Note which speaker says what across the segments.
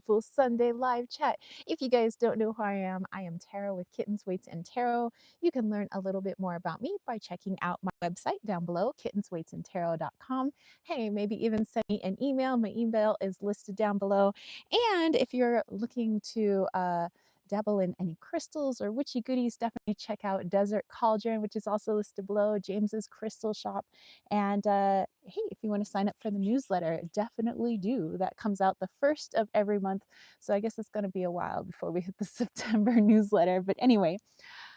Speaker 1: beautiful Sunday live chat. If you guys don't know who I am Tara with Kittens, Weights, and Tarot. You can learn a little bit more about me by checking out my website down below, kittensweightsandtarot.com. Hey, maybe even send me an email. My email is listed down below. And if you're looking to dabble in any crystals or witchy goodies, definitely check out Desert Cauldron, which is also listed below, James's Crystal Shop. And hey, if you want to sign up for the newsletter, definitely do. That comes out the first of every month. So I guess it's going to be a while before we hit the September newsletter. But anyway,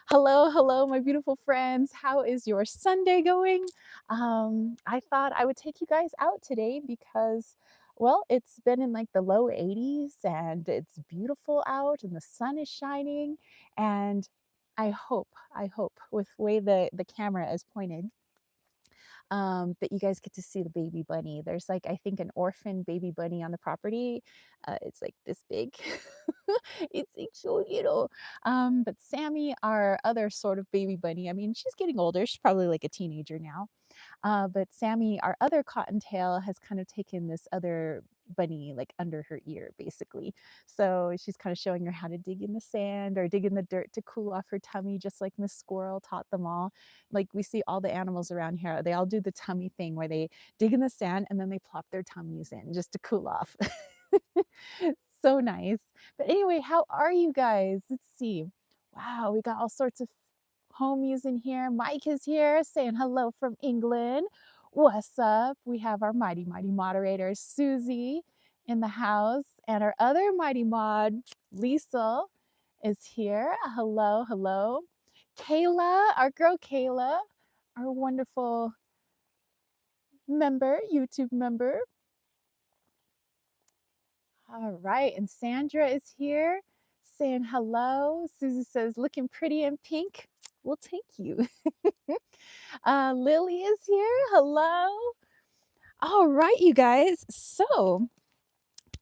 Speaker 1: hello, hello, my beautiful friends. How is your Sunday going? I thought I would take you guys out today because, well, it's been in like the low 80s and it's beautiful out and the sun is shining. And I hope with the way the camera is pointed, that you guys get to see the baby bunny. There's like, I think, an orphan baby bunny on the property. It's like this big. It's like so little. But Sammy, our other sort of baby bunny, I mean, she's getting older. She's probably like a teenager now. But Sammy, our other cottontail, has kind of taken this other bunny like under her ear, basically. So she's kind of showing her how to dig in the sand or dig in the dirt to cool off her tummy, just like Miss Squirrel taught them all. Like we see all the animals around here, they all do the tummy thing where they dig in the sand and then they plop their tummies in just to cool off. So nice. But anyway, how are you guys? Let's see. Wow, we got all sorts of homies in here. Mike is here saying hello from England. What's up? We have our mighty, mighty moderator, Susie, in the house, and our other mighty mod, Lisa, is here. Hello, hello. Kayla, our girl Kayla, our wonderful member, YouTube member. All right, and Sandra is here saying hello. Susie says, looking pretty in pink. We'll take you. Lily is here. Hello. All right, you guys. So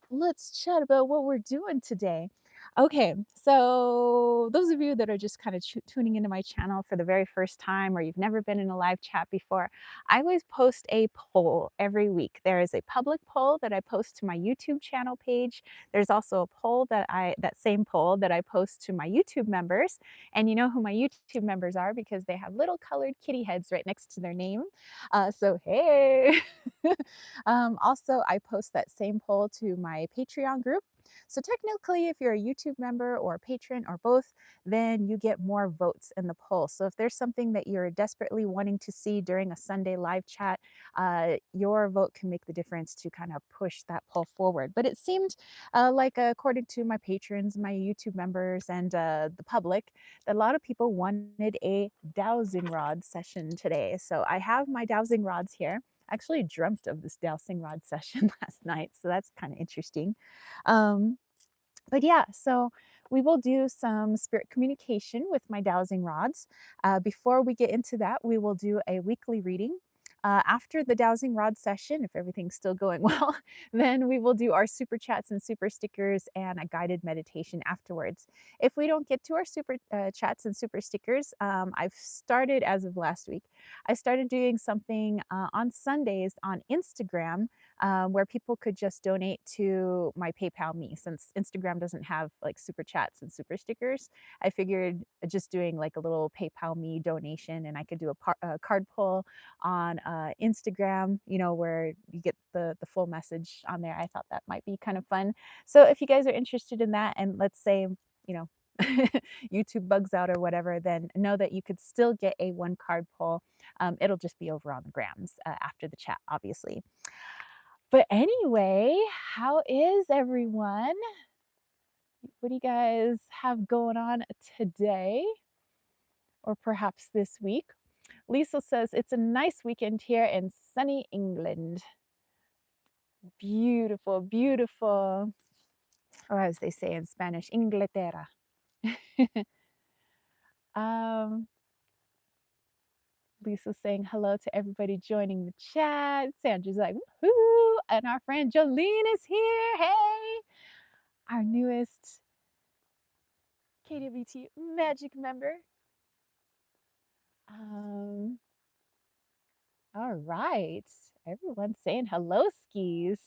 Speaker 1: let's chat about what we're doing today. Okay, so those of you that are just kind of tuning into my channel for the very first time, or you've never been in a live chat before, I always post a poll every week. There is a public poll that I post to my YouTube channel page. There's also a poll that same poll that I post to my YouTube members. And you know who my YouTube members are because they have little colored kitty heads right next to their name. So hey. Also, I post that same poll to my Patreon group. So technically, if you're a YouTube member or a patron or both, then you get more votes in the poll. So if there's something that you're desperately wanting to see during a Sunday live chat, your vote can make the difference to kind of push that poll forward. But it seemed like, according to my patrons, my YouTube members, and the public, that a lot of people wanted a dowsing rod session today. So I have my dowsing rods here. I actually dreamt of this dowsing rod session last night, so that's kind of interesting. Um, but yeah, so we will do some spirit communication with my dowsing rods. Before we get into that, we will do a weekly reading. After the dowsing rod session, if everything's still going well, then we will do our super chats and super stickers and a guided meditation afterwards. If we don't get to our super chats and super stickers, I've started, as of last week, I started doing something on Sundays on Instagram, where people could just donate to my PayPal me. Since Instagram doesn't have like super chats and super stickers, I figured just doing like a little PayPal me donation, and I could do a card pull on Instagram, you know, where you get the full message on there. I thought that might be kind of fun. So if you guys are interested in that, and let's say, you know, YouTube bugs out or whatever, then know that you could still get a one card pull. It'll just be over on the grams after the chat, obviously. But anyway, how is everyone? What do you guys have going on today? Or perhaps this week? Lisa says, it's a nice weekend here in sunny England. Beautiful, beautiful. Or as they say in Spanish, Inglaterra. um, Lisa's saying hello to everybody joining the chat. Sandra's like, woohoo! And our friend Jolene is here. Hey! Our newest KWT Magic member. All right. Everyone's saying hello, skis.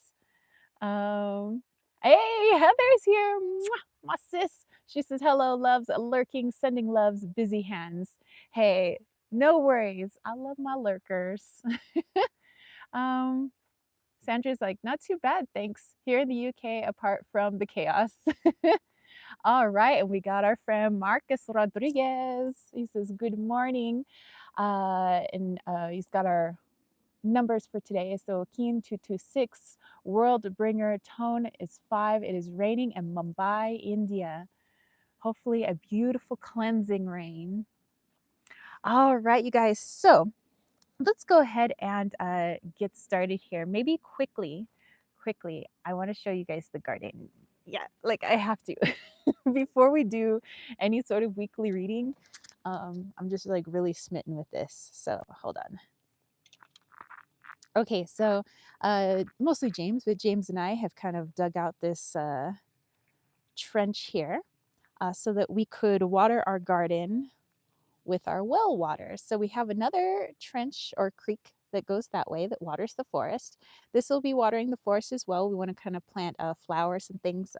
Speaker 1: Um, Hey, Heather's here. Mwah, my sis. She says, hello, loves, lurking, sending loves, busy hands. Hey, no worries. I love my lurkers. um, Sandra's like, not too bad, thanks. Here in the UK, apart from the chaos. All right, and we got our friend Marcus Rodriguez. He says, good morning. And he's got our numbers for today. So Keen 226, World Bringer, tone is 5. It is raining in Mumbai, India. Hopefully a beautiful cleansing rain. All right, you guys. So let's go ahead and get started here. Maybe quickly, I want to show you guys the garden. Yeah, like I have to. Before we do any sort of weekly reading, I'm just like really smitten with this. So hold on. Okay, so mostly James, but James and I have kind of dug out this trench here so that we could water our garden with our well water. So we have another trench or creek that goes that way that waters the forest. This will be watering the forest as well. We want to kind of plant flowers and things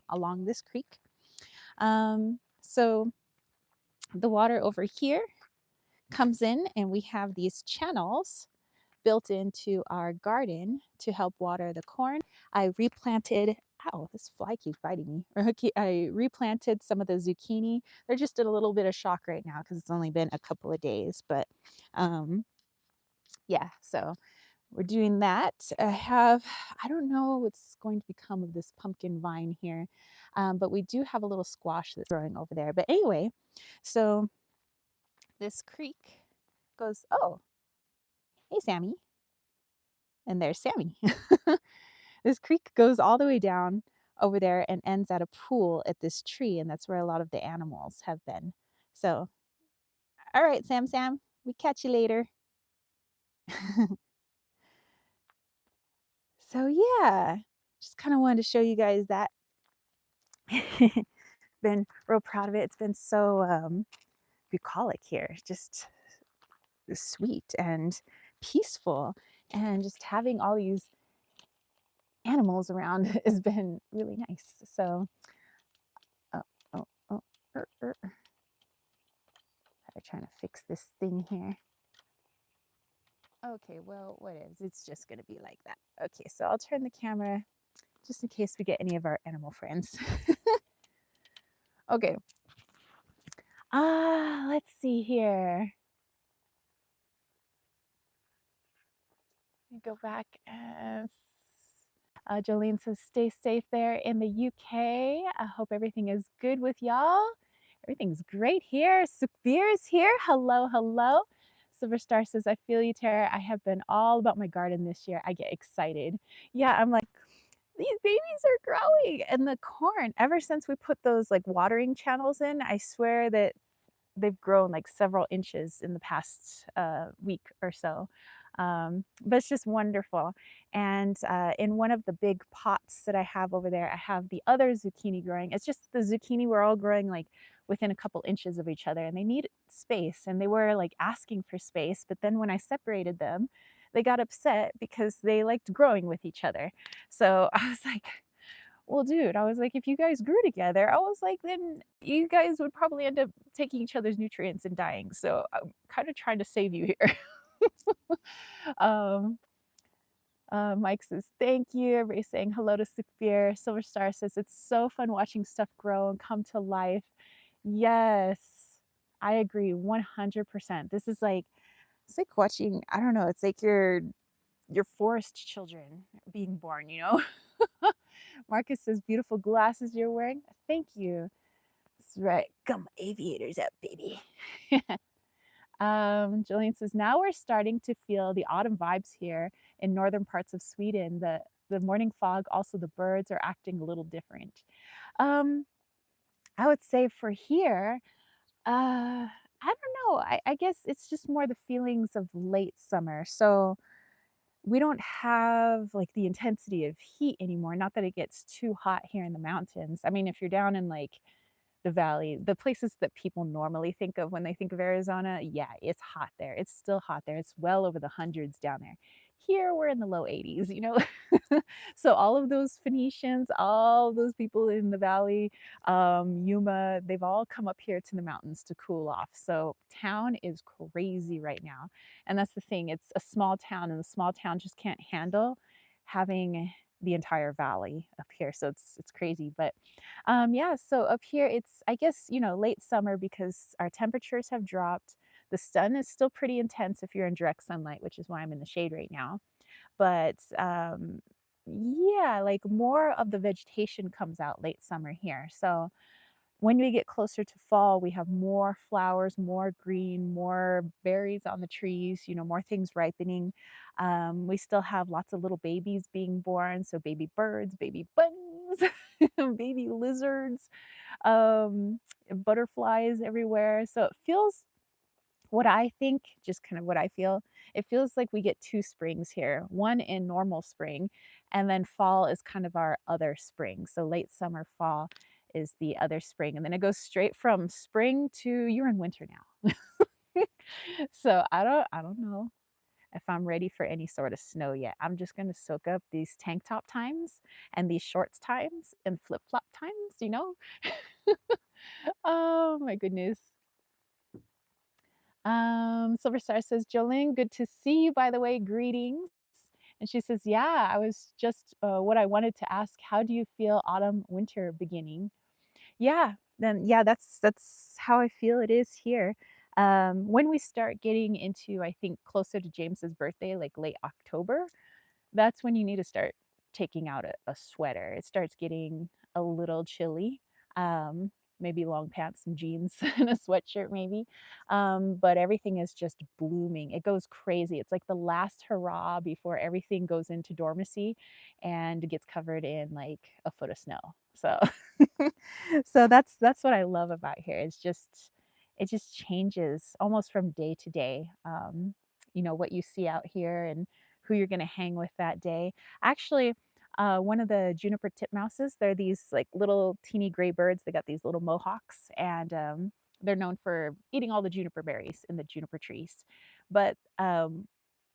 Speaker 1: along this creek. So the water over here comes in and we have these channels built into our garden to help water the corn. I replanted, ow, this fly keeps biting me. I replanted some of the zucchini. They're just in a little bit of shock right now because it's only been a couple of days. But yeah, so we're doing that. I don't know what's going to become of this pumpkin vine here, but we do have a little squash that's growing over there. But anyway, so this creek goes, oh, hey, Sammy. And there's Sammy. This creek goes all the way down over there and ends at a pool at this tree, and that's where a lot of the animals have been. So, all right, Sam, we catch you later. So yeah, just kind of wanted to show you guys that. Been real proud of it. It's been so bucolic here, just sweet and peaceful, and just having all these animals around has been really nice. So, oh, oh, oh, trying to fix this thing here. Okay, well, what is? It's just going to be like that. Okay, so I'll turn the camera just in case we get any of our animal friends. Okay. Let's see here. Let me go back and Jolene says, stay safe there in the UK. I hope everything is good with y'all. Everything's great here. Sukhbir's here. Hello, hello. Silver Star says, I feel you, Tara. I have been all about my garden this year. I get excited. Yeah, I'm like, these babies are growing. And the corn, ever since we put those like watering channels in, I swear that they've grown like several inches in the past week or so. But it's just wonderful. And in one of the big pots that I have over there, I have the other zucchini growing. It's just the zucchini were all growing like within a couple inches of each other, and they need space, and they were like asking for space. But then when I separated them, they got upset because they liked growing with each other. So I was like, well, dude, I was like, if you guys grew together, I was like, then you guys would probably end up taking each other's nutrients and dying. So I'm kind of trying to save you here. um, Mike says, thank you. Everybody's saying hello to Sukhbir. Silver Star says, it's so fun watching stuff grow and come to life. Yes, I agree 100%. This is like, it's like watching, I don't know, it's like your forest children being born, you know? Marcus says, beautiful glasses you're wearing. Thank you. That's right. Come aviators out, baby. Jillian says, now we're starting to feel the autumn vibes here in northern parts of Sweden. The morning fog, also the birds are acting a little different. I would say for here, I don't know. I guess it's just more the feelings of late summer. So we don't have like the intensity of heat anymore. Not that it gets too hot here in the mountains. I mean, if you're down in like the valley, the places that people normally think of when they think of Arizona, yeah, it's hot there. It's still hot there. It's well over the hundreds down there. Here we're in the low 80s, you know? So all of those Phoenicians, all those people in the valley, Yuma, they've all come up here to the mountains to cool off. So town is crazy right now. And that's the thing, it's a small town, and the small town just can't handle having the entire valley up here. So it's crazy. But yeah, so up here it's, I guess, late summer because our temperatures have dropped. The sun is still pretty intense if you're in direct sunlight, which is why I'm in the shade right now. But yeah, like more of the vegetation comes out late summer here. So when we get closer to fall, we have more flowers, more green, more berries on the trees, more things ripening. We still have lots of little babies being born. So baby birds, baby bunnies, baby lizards, butterflies everywhere. So it feels, what I think, just kind of what I feel, it feels like we get 2 springs here, one in normal spring, and then fall is kind of our other spring. So late summer, fall is the other spring, and then it goes straight from spring to you're in winter now. So I don't know if I'm ready for any sort of snow yet. I'm just gonna soak up these tank top times and these shorts times and flip-flop times. Oh my goodness. Silver Star says, Jolene, good to see you, by the way. Greetings. And she says, yeah, I was just what I wanted to ask. How do you feel autumn, winter beginning? Yeah, then yeah, that's how I feel it is here. When we start getting into, I think, closer to James's birthday, like late October, that's when you need to start taking out a sweater. It starts getting a little chilly. Maybe long pants, some jeans, and a sweatshirt, maybe. But everything is just blooming. It goes crazy. It's like the last hurrah before everything goes into dormancy and gets covered in like a foot of snow. So, so that's what I love about here. It just changes almost from day to day. What you see out here and who you're gonna hang with that day. Actually, one of the juniper titmouses, they're these like little teeny gray birds. They got these little mohawks, and they're known for eating all the juniper berries in the juniper trees. But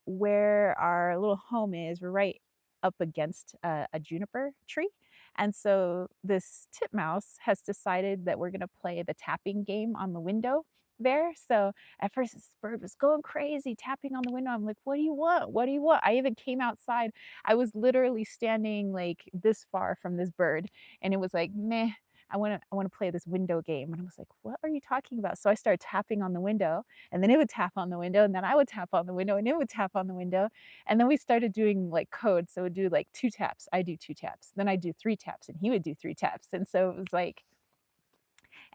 Speaker 1: where our little home is, we're right up against a juniper tree. And so this titmouse has decided that we're going to play the tapping game on the window there. So at first this bird was going crazy, tapping on the window. I'm like, what do you want? What do you want? I even came outside. I was literally standing like this far from this bird, and it was like, meh. I want to play this window game. And I was like, what are you talking about? So I started tapping on the window, and then it would tap on the window, and then I would tap on the window, and it would tap on the window. And then we started doing like code. So it would do like 2 taps. I do 2 taps. Then I do 3 taps, and he would do 3 taps. And so it was like,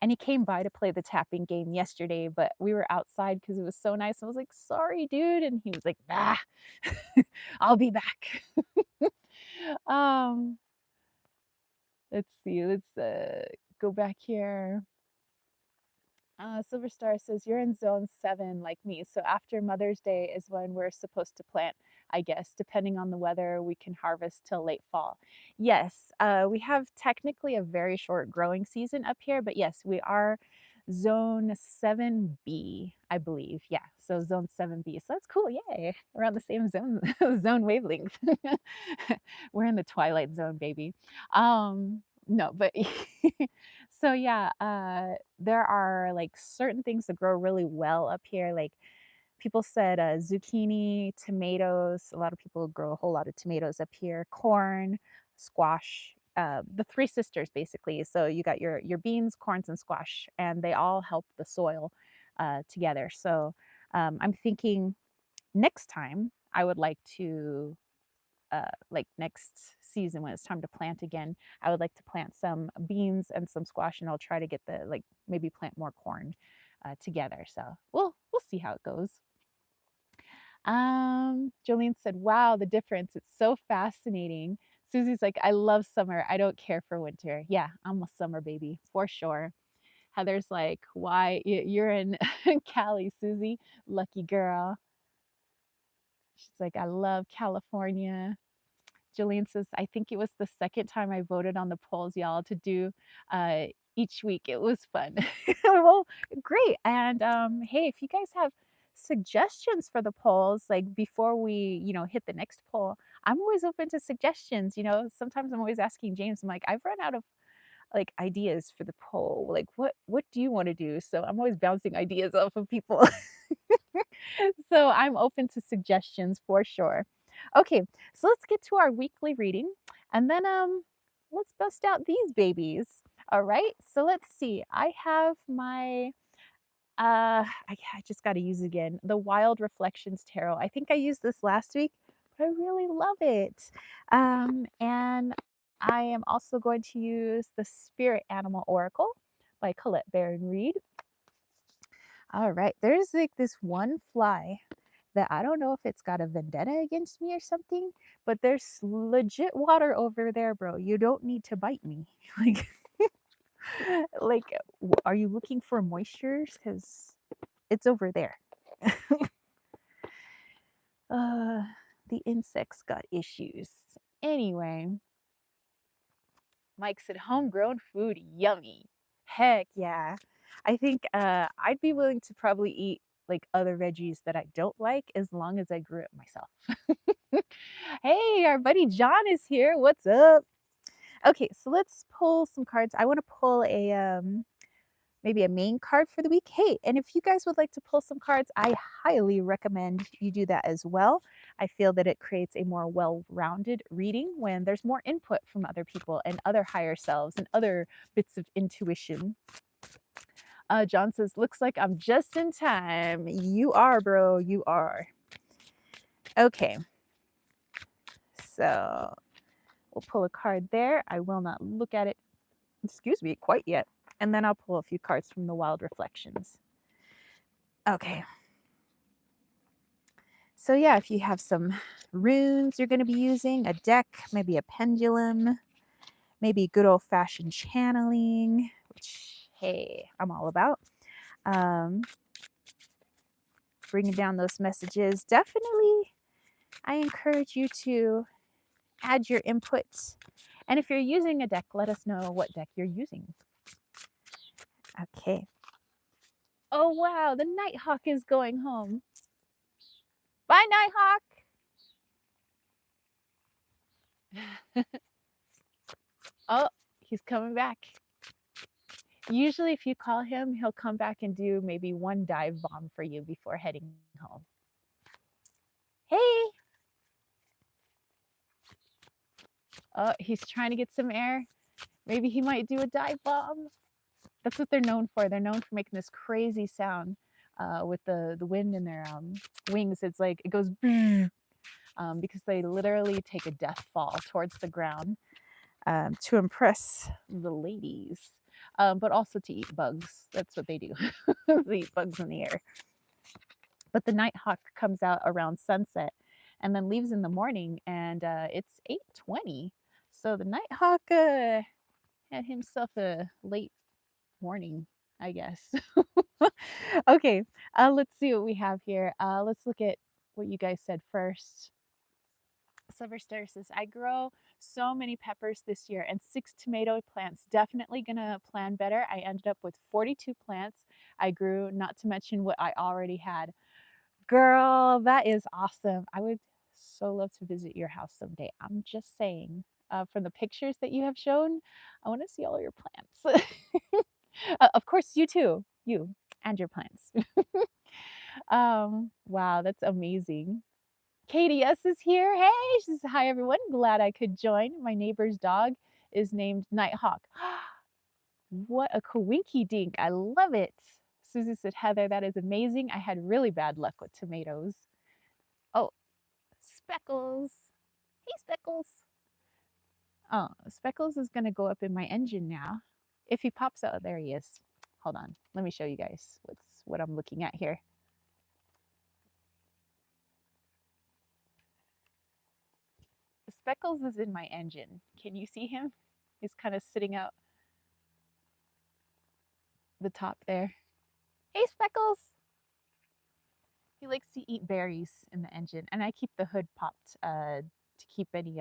Speaker 1: and he came by to play the tapping game yesterday, but we were outside because it was so nice. I was like, sorry, dude. And he was like, nah, I'll be back. um, let's see. Let's go back here. Silver Star says, you're in zone 7 like me. So after Mother's Day is when we're supposed to plant, I guess. Depending on the weather, we can harvest till late fall. Yes, we have technically a very short growing season up here, but yes, we are zone 7B, I believe. Yeah, so zone 7B. So that's cool. Yay. We're on the same zone, zone wavelength. We're in the twilight zone, baby. No, but so yeah, there are like certain things that grow really well up here. Like people said, zucchini, tomatoes. A lot of people grow a whole lot of tomatoes up here. Corn, squash. The three sisters basically. So you got your beans, corns, and squash, and they all help the soil together. So I'm thinking next time I would like to like next season when it's time to plant again, I would like to plant some beans and some squash, and I'll try to get the like maybe plant more corn together. So we'll see how it goes. Jolene said, "Wow, the difference! It's so fascinating." Susie's like, "I love summer. I don't care for winter." Yeah, I'm a summer baby for sure. Heather's like, "Why you're in Cali, Susie? Lucky girl." She's like, "I love California." Jillian says, I think it was the second time I voted on the polls, y'all, to do uh, each week. It was fun. Well, great. And hey, if you guys have suggestions for the polls, like before we, hit the next poll, I'm always open to suggestions. Sometimes I'm always asking James, I'm like, I've run out of like ideas for the poll. Like, what do you want to do? So I'm always bouncing ideas off of people. So I'm open to suggestions for sure. Okay, so let's get to our weekly reading and then let's bust out these babies. All right, so let's see. I have my I just got to use it again. The Wild Reflections Tarot. I think I used this last week, but I really love it. And I am also going to use the Spirit Animal Oracle by Colette Baron Reed. All right, there's like this one fly that I don't know if it's got a vendetta against me or something, but there's legit water over there, bro. You don't need to bite me. Like, like, are you looking for moisture? Because it's over there. uh, the insects got issues. Anyway, Mike said, homegrown food, yummy. Heck yeah. I think I'd be willing to probably eat like other veggies that I don't like as long as I grew it myself. Hey, our buddy John is here. What's up? Okay, so let's pull some cards. I want to pull a maybe a main card for the week. Hey, and if you guys would like to pull some cards, I highly recommend you do that as well. I feel that it creates a more well-rounded reading when there's more input from other people and other higher selves and other bits of intuition. John says, looks like I'm just in time. You are, bro. You are. Okay. So we'll pull a card there. I will not look at it, excuse me, quite yet. And then I'll pull a few cards from the Wild Reflections. Okay. So yeah, if you have some runes you're going to be using, a deck, maybe a pendulum, maybe good old-fashioned channeling, which, hey, I'm all about. Bringing down those messages. Definitely, I encourage you to add your input. And if you're using a deck, let us know what deck you're using. Okay. Oh, wow, the Nighthawk is going home. Bye, Nighthawk. Oh, he's coming back. Usually if you call him, he'll come back and do maybe one dive bomb for you before heading home. Hey. Oh, he's trying to get some air. Maybe he might do a dive bomb. That's what they're known for. They're known for making this crazy sound with the wind in their wings. It's like it goes because they literally take a death fall towards the ground to impress the ladies, but also to eat bugs. That's what they do. They eat bugs in the air. But the Nighthawk comes out around sunset and then leaves in the morning, and it's 8:20. So the Nighthawk had himself a late morning, I guess. Okay, let's see what we have here. Let's look at what you guys said first. Silverstar says, I grow so many peppers this year and 6 tomato plants. Definitely gonna plan better. I ended up with 42 plants I grew, not to mention what I already had. Girl, that is awesome. I would so love to visit your house someday. I'm just saying. From the pictures that you have shown, I want to see all your plants. Of course, you too. You and your plants. Wow, that's amazing. Katie S is here. Hey, she says, hi everyone. Glad I could join. My neighbor's dog is named Nighthawk. What a coinky dink. I love it. Susie said, Heather, that is amazing. I had really bad luck with tomatoes. Oh, Speckles. Hey, Speckles. Oh, Speckles is going to go up in my engine now. If he pops out, there he is. Hold on. Let me show you guys what I'm looking at here. Speckles is in my engine. Can you see him? He's kind of sitting out the top there. Hey, Speckles. He likes to eat berries in the engine, and I keep the hood popped to keep any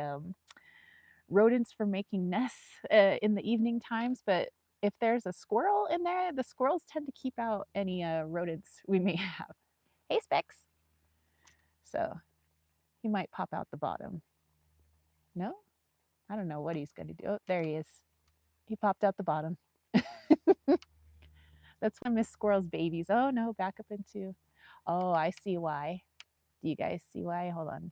Speaker 1: rodents from making nests in the evening times. But if there's a squirrel in there, the squirrels tend to keep out any rodents we may have. Hey, Specs. So he might pop out the bottom. No? I don't know what he's going to do. Oh, there he is. He popped out the bottom. That's one of Miss Squirrel's babies. Oh, no, back up into. Oh, I see why. Do you guys see why? Hold on.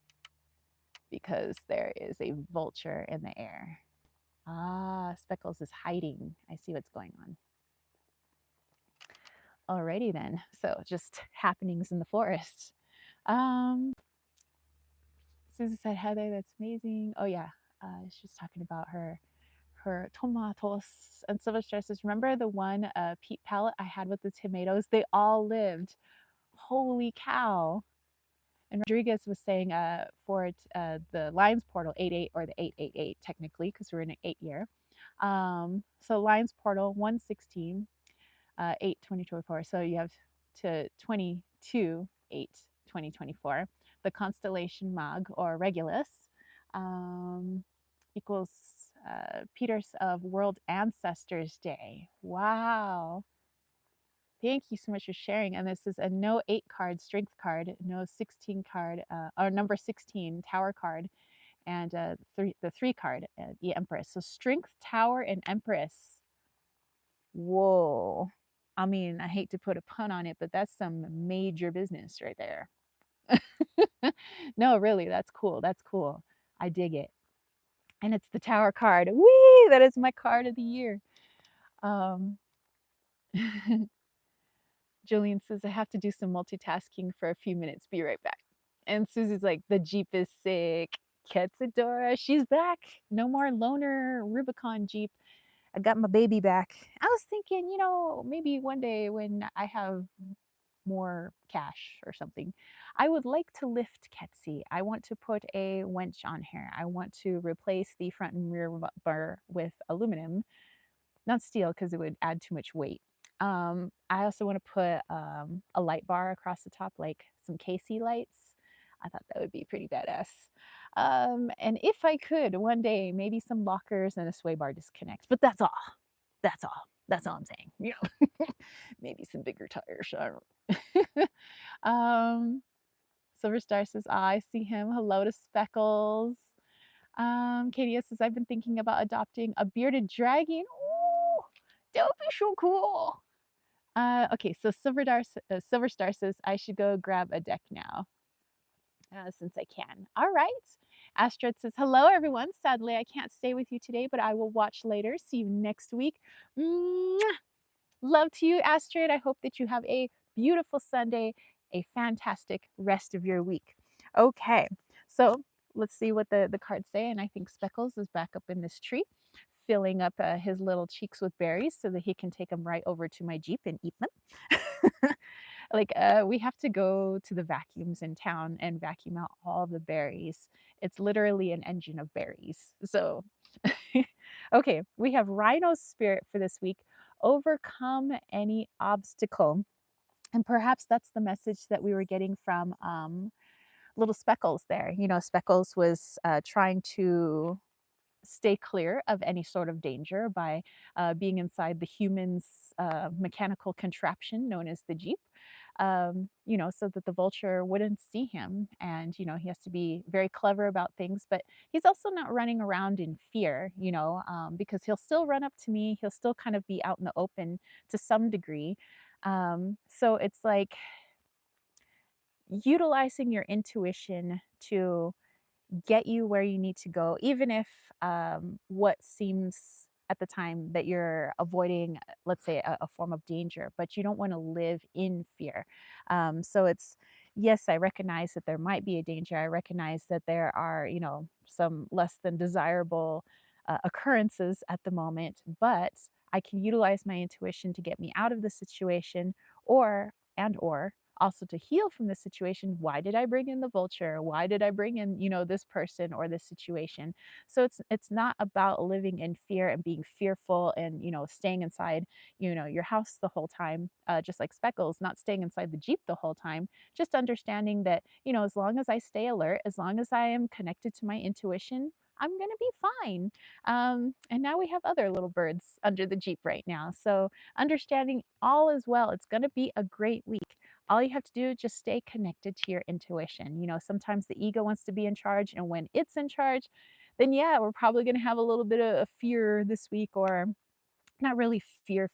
Speaker 1: Because there is a vulture in the air. Ah, Speckles is hiding. I see what's going on. Alrighty then. So just happenings in the forest. Susan said, Heather, that's amazing. Oh yeah. She's talking about her tomatoes and silver stresses. Remember the one peat palette I had with the tomatoes? They all lived. Holy cow. And Rodriguez was saying for it, the Lions Portal 88 or the 888 technically, because we're in an 8 year. So Lions Portal 116, 8 2024. So you have to 22 8 2024. The constellation Mag or Regulus equals Peters of World Ancestors Day. Wow. Thank you so much for sharing. And this is a no 8 card strength card, no 16 card, or number 16 tower card, and the 3 card, the Empress. So strength, tower, and Empress. Whoa. I mean, I hate to put a pun on it, but that's some major business right there. No, really, that's cool. That's cool. I dig it. And it's the tower card. Whee! That is my card of the year. Um, Jillian says, I have to do some multitasking for a few minutes. Be right back. And Susie's like, the Jeep is sick. Ketsadora, she's back. No more loner Rubicon Jeep. I got my baby back. I was thinking, maybe one day when I have more cash or something, I would like to lift Ketsy. I want to put a winch on her. I want to replace the front and rear bar with aluminum, not steel, because it would add too much weight. I also want to put a light bar across the top, like some KC lights. I thought that would be pretty badass. And if I could, one day, maybe some lockers and a sway bar disconnects. But that's all. That's all. That's all I'm saying. Maybe some bigger tires. I don't Silver Star says, I see him. Hello to Speckles. Katie says, I've been thinking about adopting a bearded dragon. Ooh, that would be so cool. Okay, so Silver Star says, I should go grab a deck now. Since I can. All right. Astrid says, hello, everyone. Sadly, I can't stay with you today, but I will watch later. See you next week. Mwah! Love to you, Astrid. I hope that you have a beautiful Sunday, a fantastic rest of your week. Okay, so let's see what the cards say. And I think Speckles is back up in this tree, filling up his little cheeks with berries so that he can take them right over to my Jeep and eat them. Like, we have to go to the vacuums in town and vacuum out all the berries. It's literally an engine of berries. So, okay, we have Rhino's spirit for this week. Overcome any obstacle. And perhaps that's the message that we were getting from little Speckles there. Speckles was trying to stay clear of any sort of danger by being inside the human's mechanical contraption known as the Jeep. So that the vulture wouldn't see him. And, he has to be very clever about things, but he's also not running around in fear, because he'll still run up to me. He'll still kind of be out in the open to some degree. So it's like utilizing your intuition to get you where you need to go, even if what seems at the time that you're avoiding, let's say, a form of danger, but you don't want to live in fear. So it's, yes, I recognize that there might be a danger. I recognize that there are, some less than desirable occurrences at the moment, but I can utilize my intuition to get me out of the situation, or also to heal from the situation. Why did I bring in the vulture? Why did I bring in, this person or this situation? So it's not about living in fear and being fearful and, staying inside, your house the whole time, just like Speckles, not staying inside the Jeep the whole time, just understanding that, as long as I stay alert, as long as I am connected to my intuition, I'm going to be fine. And now we have other little birds under the Jeep right now. So understanding all is well. It's going to be a great week. all you have to do is just stay connected to your intuition. You know, sometimes the ego wants to be in charge, and when it's in charge, then yeah, we're probably going to have a little bit of fear this week, or not really fear.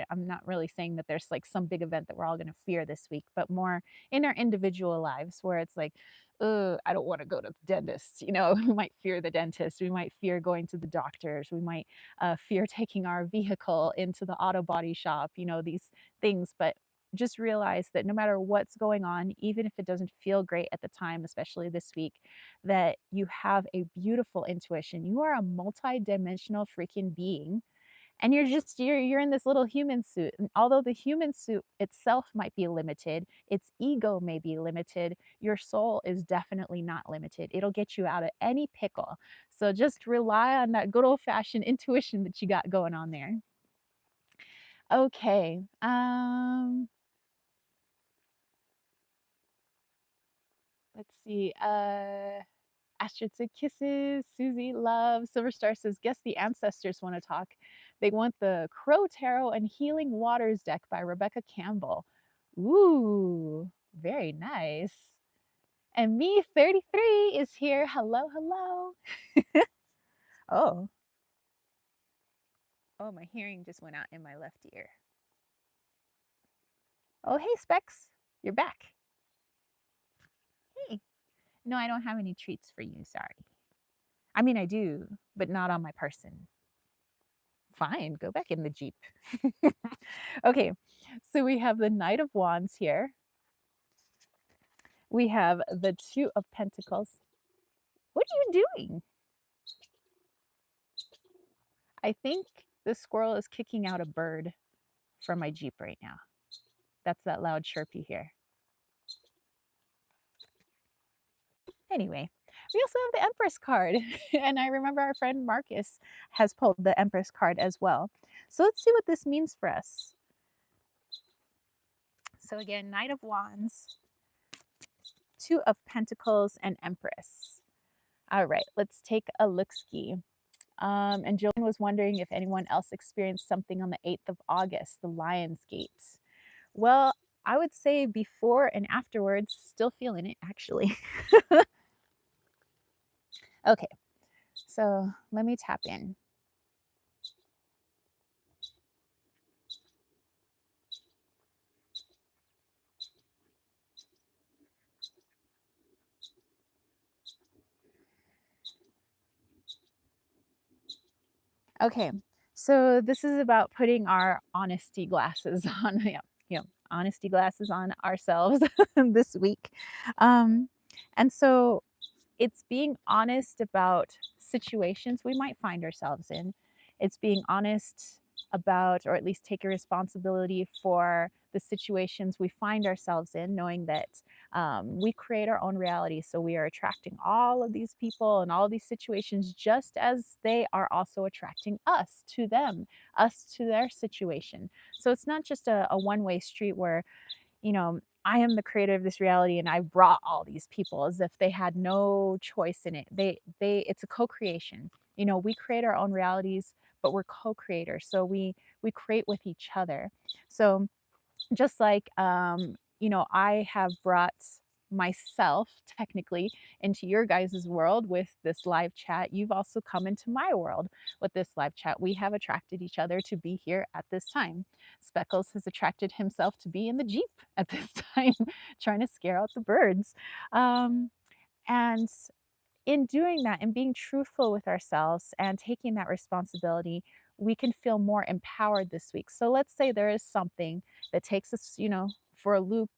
Speaker 1: I'm not really saying that there's like some big event that we're all going to fear this week, but more in our individual lives where it's like, I don't want to go to the dentist. You know, we might fear the dentist. We might fear going to the doctors. We might fear taking our vehicle into the auto body shop, you know, these things. But just realize that no matter what's going on, even if it doesn't feel great at the time, especially this week, that you have a beautiful intuition. You are a multi-dimensional freaking being, and you're in this little human suit, and although the human suit itself might be limited, its ego may be limited, your soul is definitely not limited. It'll get you out of any pickle. So just rely on that good old fashioned intuition that you got going on there. Okay. Let's see. Astrid said kisses. Susie love. Silver Star says, guess the ancestors want to talk. They want the Crow Tarot and Healing Waters deck by Rebecca Campbell. Ooh, very nice. And me, 33, is here. Hello, hello. Oh, oh, my hearing just went out in my left ear. Oh, hey, Specs. You're back. Hey. No, I don't have any treats for you. Sorry. I mean, I do, but not on my person. Fine, go back in the Jeep. Okay, so we have the Knight of Wands here. We have the Two of Pentacles. What are you doing? I think the squirrel is kicking out a bird from my Jeep right now. That's that loud chirp you hear. Anyway, we also have the Empress card. And I remember our friend Marcus has pulled the Empress card as well. So let's see what this means for us. So again, Knight of Wands, Two of Pentacles, and Empress. All right, let's take a look-ski. And Jillian was wondering if anyone else experienced something on the 8th of August, the Lion's Gate. Well, I would say before and afterwards, still feeling it actually. Okay, so let me tap in. Okay, so this is about putting our honesty glasses on, honesty glasses on ourselves this week. And so it's being honest about situations we might find ourselves in. It's being honest about, or at least taking responsibility for the situations we find ourselves in, knowing that we create our own reality. So we are attracting all of these people and all of these situations just as they are also attracting us to them, us to their situation. So it's not just a one-way street where, you know, I am the creator of this reality and I brought all these people as if they had no choice in it. It's a co-creation. You know, we create our own realities, but we're co-creators. So we create with each other. So just like I have brought myself technically into your guys' world with this live chat. You've also come into my world with this live chat. We have attracted each other to be here at this time. Speckles has attracted himself to be in the Jeep at this time, trying to scare out the birds. And in doing that and being truthful with ourselves and taking that responsibility, we can feel more empowered this week. So let's say there is something that takes us, for a loop,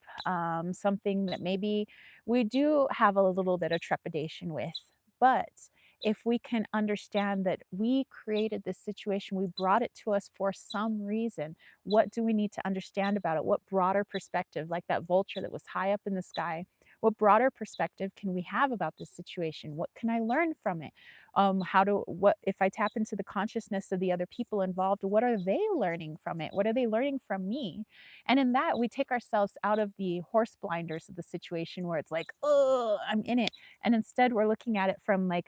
Speaker 1: something that maybe we do have a little bit of trepidation with. But if we can understand that we created this situation, we brought it to us for some reason. What do we need to understand about it? What broader perspective, like that vulture that was high up in the sky, what broader perspective can we have about this situation? What can I learn from it? What if I tap into the consciousness of the other people involved, what are they learning from it? What are they learning from me? And in that, we take ourselves out of the horse blinders of the situation where it's like, oh, I'm in it. And instead we're looking at it from like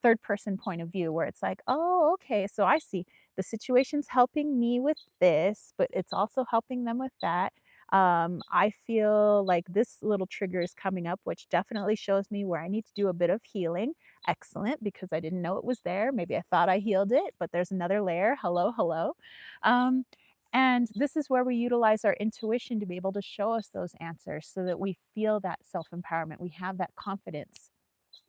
Speaker 1: third person point of view where it's like, oh, okay, so I see the situation's helping me with this, but it's also helping them with that. I feel like this little trigger is coming up, which definitely shows me where I need to do a bit of healing. Excellent, because I didn't know it was there. Maybe I thought I healed it, but there's another layer. Hello, hello. Um, and this is where we utilize our intuition to be able to show us those answers so that we feel that self empowerment. We have that confidence,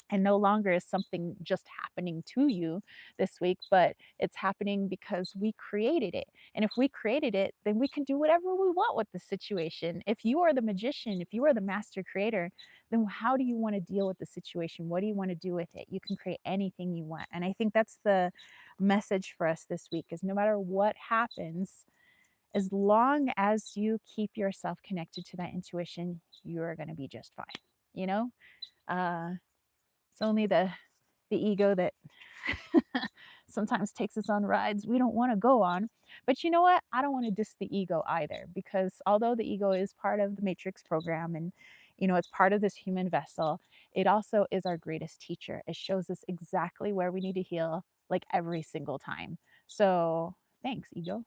Speaker 1: and no longer is something just happening to you this week, but it's happening because we created it. And if we created it, then we can do whatever we want with the situation. If you are the magician, if you are the master creator, then how do you want to deal with the situation? What do you want to do with it? You can create anything you want. And I think that's the message for us this week, is no matter what happens, as long as you keep yourself connected to that intuition, you're going to be just fine. You know, uh, it's only the ego that sometimes takes us on rides we don't want to go on. But you know what? I don't want to diss the ego either, because although the ego is part of the Matrix program and it's part of this human vessel, it also is our greatest teacher. It shows us exactly where we need to heal, like every single time. So thanks, ego.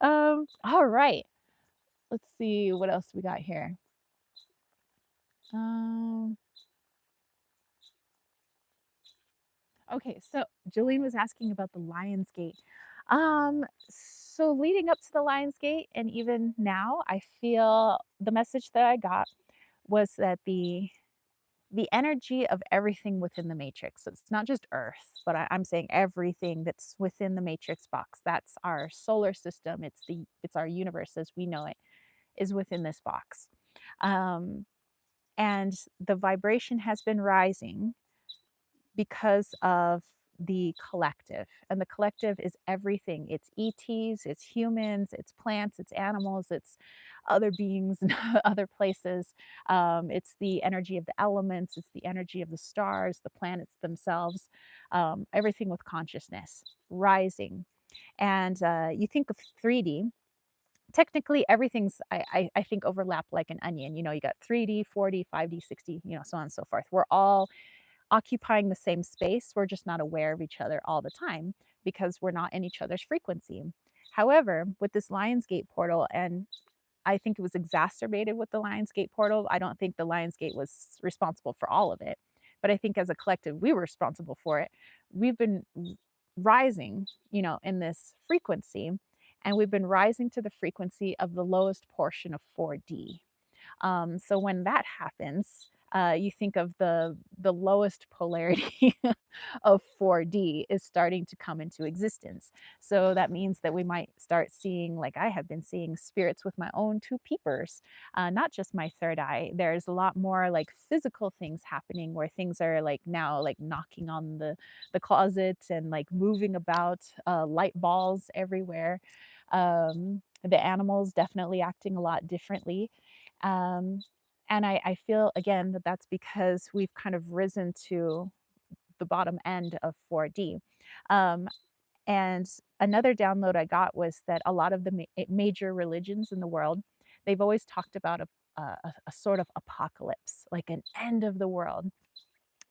Speaker 1: All right. Let's see what else we got here. Um, Okay, so Jolene was asking about the Lion's Gate. So leading up to the Lion's Gate and even now, I feel the message that I got was that the energy of everything within the matrix. So it's not just Earth, but I'm saying everything that's within the matrix box. That's our solar system. It's our universe as we know it is within this box. Um, and the vibration has been rising because of the collective. And the collective is everything. It's ETs, it's humans, it's plants, it's animals, it's other beings in other places. It's the energy of the elements, it's the energy of the stars, the planets themselves, everything with consciousness rising. And you think of 3D. Technically, everything's I think overlap like an onion. You got 3D, 4D, 5D, 6D, so on and so forth. We're all occupying the same space. We're just not aware of each other all the time because we're not in each other's frequency. However, with this Lionsgate portal, and I think it was exacerbated with the Lionsgate portal. I don't think the Lionsgate was responsible for all of it, but I think as a collective, we were responsible for it. We've been rising, in this frequency, and we've been rising to the frequency of the lowest portion of 4D. So when that happens, you think of the lowest polarity of 4D is starting to come into existence. So that means that we might start seeing, like I have been seeing, spirits with my own two peepers, not just my third eye. There's a lot more like physical things happening where things are like now like knocking on the closet and like moving about, light balls everywhere. The animals definitely acting a lot differently. Um, and I feel again that that's because we've kind of risen to the bottom end of 4D. Um, and another download I got was that a lot of the major religions in the world, they've always talked about a sort of apocalypse, like an end of the world.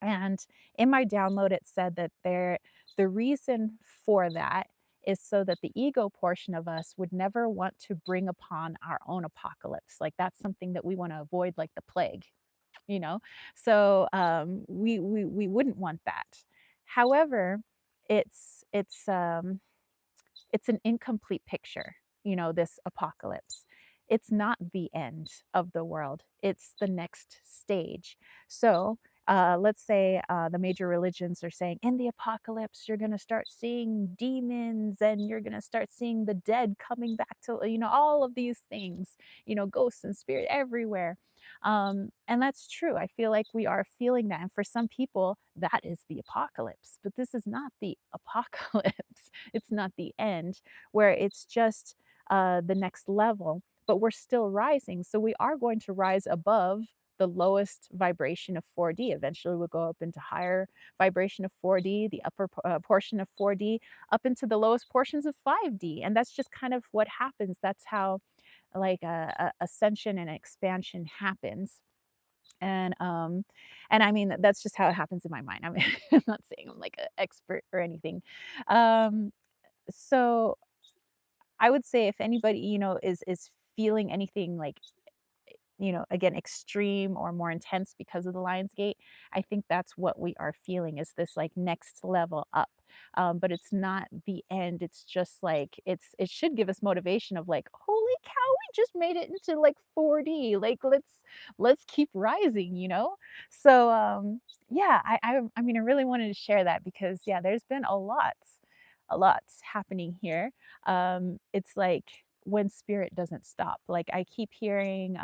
Speaker 1: And in my download, it said that the reason for that is so that the ego portion of us would never want to bring upon our own apocalypse. Like that's something that we want to avoid, like the plague, you know. So we wouldn't want that. However, it's an incomplete picture, this apocalypse. It's not the end of the world, it's the next stage. So, let's say the major religions are saying in the apocalypse, you're going to start seeing demons and you're going to start seeing the dead coming back to, all of these things, ghosts and spirit everywhere. And that's true. I feel like we are feeling that. And for some people, that is the apocalypse. But this is not the apocalypse. It's not the end, where it's just the next level. But we're still rising. So we are going to rise above the lowest vibration of 4D. Eventually, we'll go up into higher vibration of 4D, the upper portion of 4D, up into the lowest portions of 5D. And that's just kind of what happens. That's how like a ascension and expansion happens. And I mean that's just how it happens in my mind. I mean, I'm not saying I'm like an expert or anything. um so I would say if anybody, is feeling anything like, again, extreme or more intense because of the Lion's Gate, I think that's what we are feeling is this like next level up. But it's not the end. It's just like it should give us motivation of like, holy cow, we just made it into like 4D. Like let's keep rising, you know? So yeah, I mean I really wanted to share that because yeah, there's been a lot happening here. It's like when spirit doesn't stop. Like I keep hearing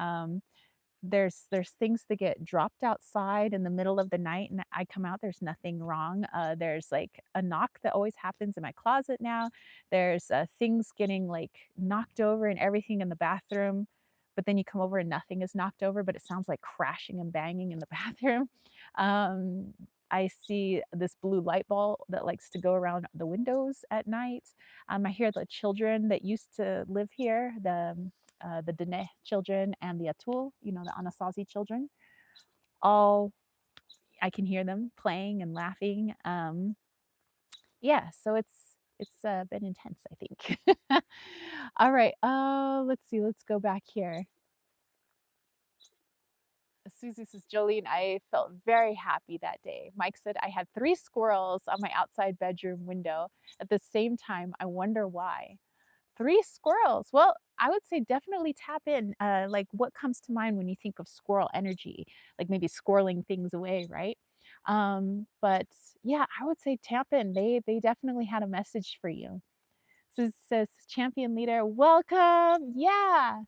Speaker 1: there's things that get dropped outside in the middle of the night and I come out, there's nothing wrong. There's like a knock that always happens in my closet now. There's things getting like knocked over and everything in the bathroom, but then you come over and nothing is knocked over, but it sounds like crashing and banging in the bathroom. Um, I see this blue light ball that likes to go around the windows at night. I hear the children that used to live here, the Dene children and the Atul, the Anasazi children, all I can hear them playing and laughing. Yeah, so it's been intense, I think. All right, let's see, let's go back here. Susie says, Jolene, I felt very happy that day. Mike said, I had 3 squirrels on my outside bedroom window at the same time. I wonder why. 3 squirrels. Well, I would say definitely tap in. Like, what comes to mind when you think of squirrel energy? Like maybe squirreling things away, right? But yeah, I would say tap in. They definitely had a message for you. So it says, champion leader, welcome. Yeah,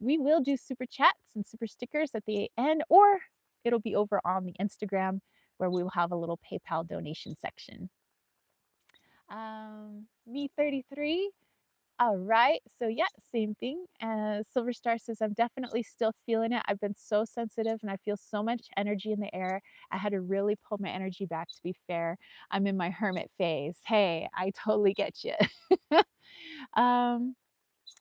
Speaker 1: we will do super chats and super stickers at the end, or it'll be over on the Instagram where we will have a little PayPal donation section. Me 33. All right. So yeah, same thing. Silver Star says, I'm definitely still feeling it. I've been so sensitive and I feel so much energy in the air. I had to really pull my energy back to be fair. I'm in my hermit phase. Hey, I totally get you. um,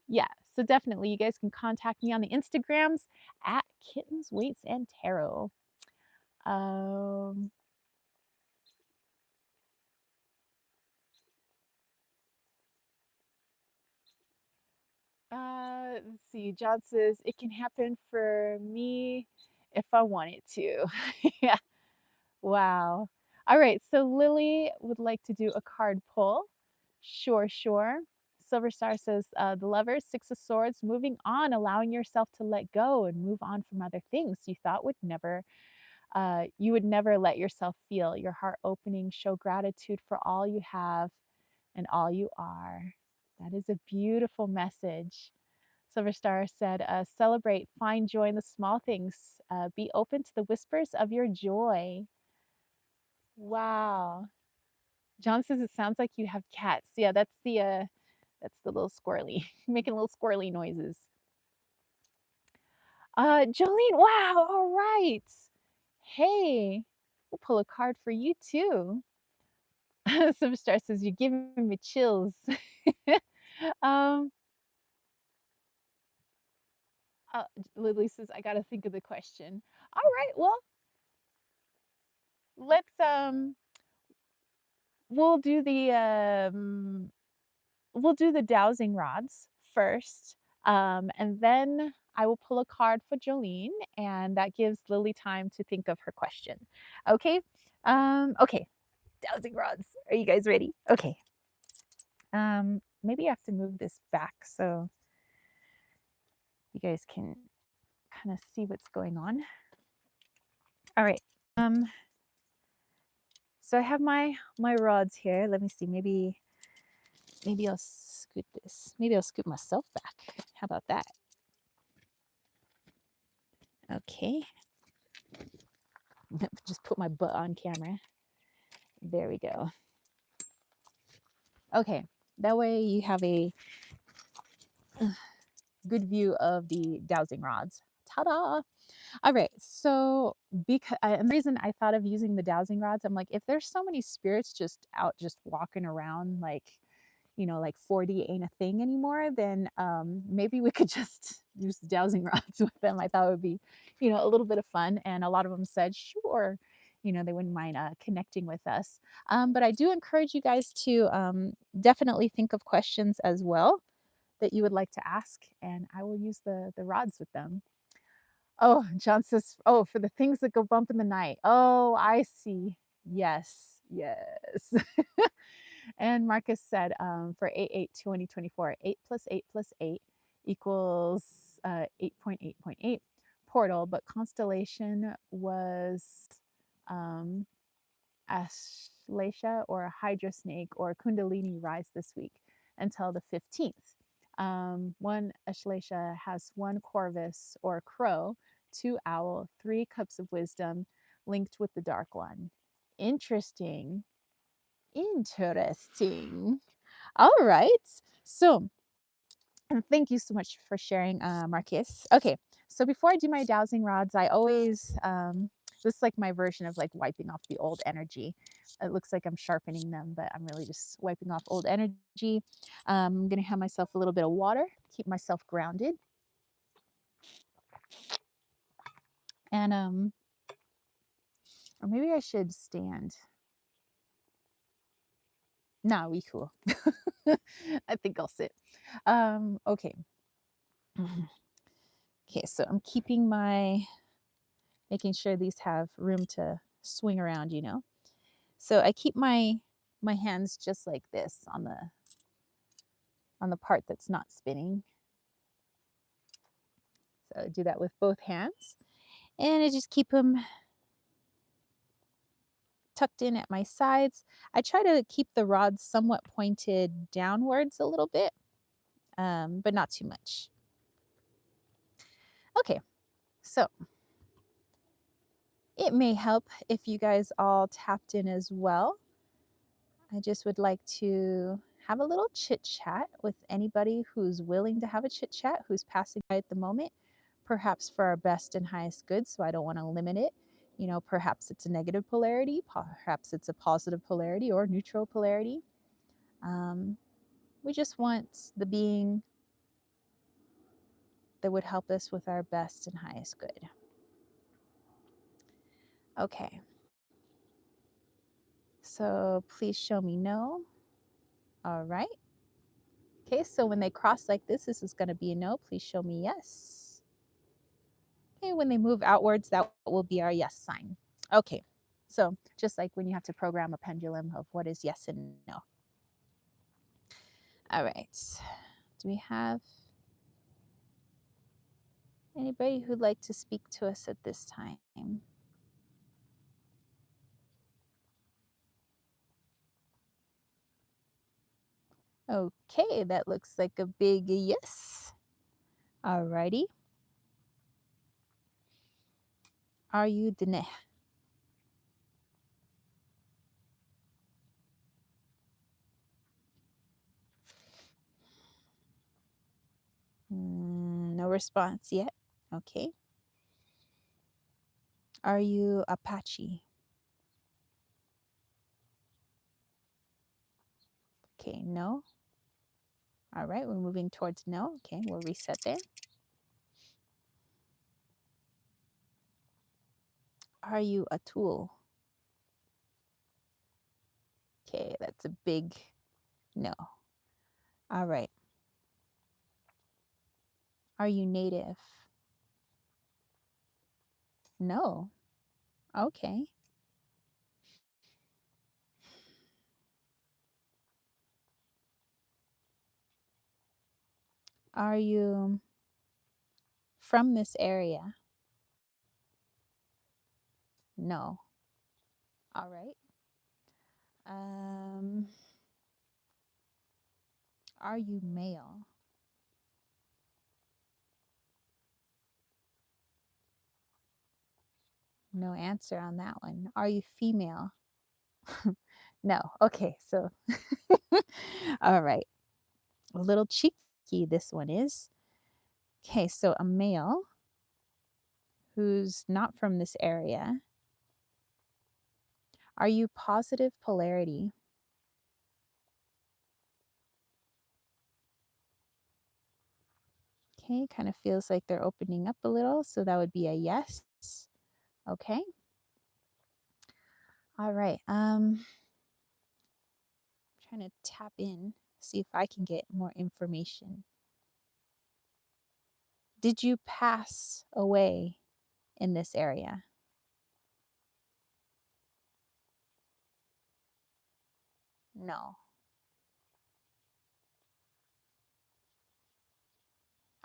Speaker 1: yeah, so definitely you guys can contact me on the Instagrams at Kittens, Weights, and Tarot. Um, let's see. John says it can happen for me if I want it to. Yeah. Wow. All right. So Lily would like to do a card pull. Sure, sure. Silver Star says the lovers, 6 of Swords, moving on, allowing yourself to let go and move on from other things you thought you would never let yourself feel. Your heart opening, show gratitude for all you have and all you are. That is a beautiful message. Silver Star said, celebrate, find joy in the small things. Be open to the whispers of your joy. Wow. John says it sounds like you have cats. Yeah, that's the little squirrely, making little squirrely noises. Jolene, wow, all right. Hey, we'll pull a card for you too. Superstar says you're giving me chills. um, uh, Lily says I gotta think of the question. All right, well, let's we'll do the um we'll do the dowsing rods first, and then I will pull a card for Jolene, and that gives Lily time to think of her question. Okay, okay, dowsing rods. Are you guys ready? Okay. Maybe I have to move this back so you guys can kind of see what's going on. All right. Um, so I have my rods here. Let me see. Maybe I'll scoot this. Maybe I'll scoot myself back. How about that? Okay. Just put my butt on camera. There we go. Okay. That way you have a good view of the dowsing rods. Ta-da! All right, so because and the reason I thought of using the dowsing rods, I'm like, if there's so many spirits just out, just walking around, like, like 40 ain't a thing anymore, then maybe we could just use the dowsing rods with them. I thought it would be, a little bit of fun, and a lot of them said sure, they wouldn't mind connecting with us. But I do encourage you guys to definitely think of questions as well. that you would like to ask, and I will use the rods with them. Oh, John says, "Oh, for the things that go bump in the night." Oh, I see. Yes, yes. And Marcus said, for 8/8/2024, 8 plus 8 plus 8 equals 8.8.8 portal, but constellation was um, Ashleisha or a Hydra snake or Kundalini rise this week until the 15th. One Ashleisha has one Corvus or crow, two owl, three cups of wisdom linked with the dark one. Interesting. Interesting. All right. So, and thank you so much for sharing, Marcus. Okay, so before I do my dowsing rods, I always, this is like my version of like wiping off the old energy. It looks like I'm sharpening them, but I'm really just wiping off old energy. I'm going to have myself a little bit of water, keep myself grounded. And, or maybe I should stand. Nah, we cool. I think I'll sit. Okay. Okay, so I'm keeping making sure these have room to swing around, you know. So I keep my hands just like this on the part that's not spinning. So I do that with both hands. And I just keep them tucked in at my sides. I try to keep the rods somewhat pointed downwards a little bit, but not too much. Okay, so it may help if you guys all tapped in as well. I just would like to have a little chit chat with anybody who's willing to have a chit chat, who's passing by at the moment, perhaps for our best and highest good. So I don't want to limit it. You know, perhaps it's a negative polarity, perhaps it's a positive polarity or neutral polarity. We just want the being that would help us with our best and highest good. Okay. So please show me no. All right. Okay, so when they cross like this is going to be a no. Please show me yes. Okay, when they move outwards, that will be our yes sign. Okay, so just like when you have to program a pendulum of what is yes and no. All right, do we have anybody who'd like to speak to us at this time? Okay, that looks like a big yes. All righty. Are you Dene? No response yet. Okay. Are you Apache? Okay, no. All right, we're moving towards no. Okay, we'll reset there. Are you a tool? Okay, that's a big no. All right. Are you native? No. Okay. Are you from this area? No. All right. Are you male? No answer on that one. Are you female? No. Okay, so all right. A little cheeky this one is. Okay, so a male who's not from this area. Are you positive polarity? Okay, kind of feels like they're opening up a little, so that would be a yes. Okay. All right. Trying to tap in, see if I can get more information. Did you pass away in this area? No.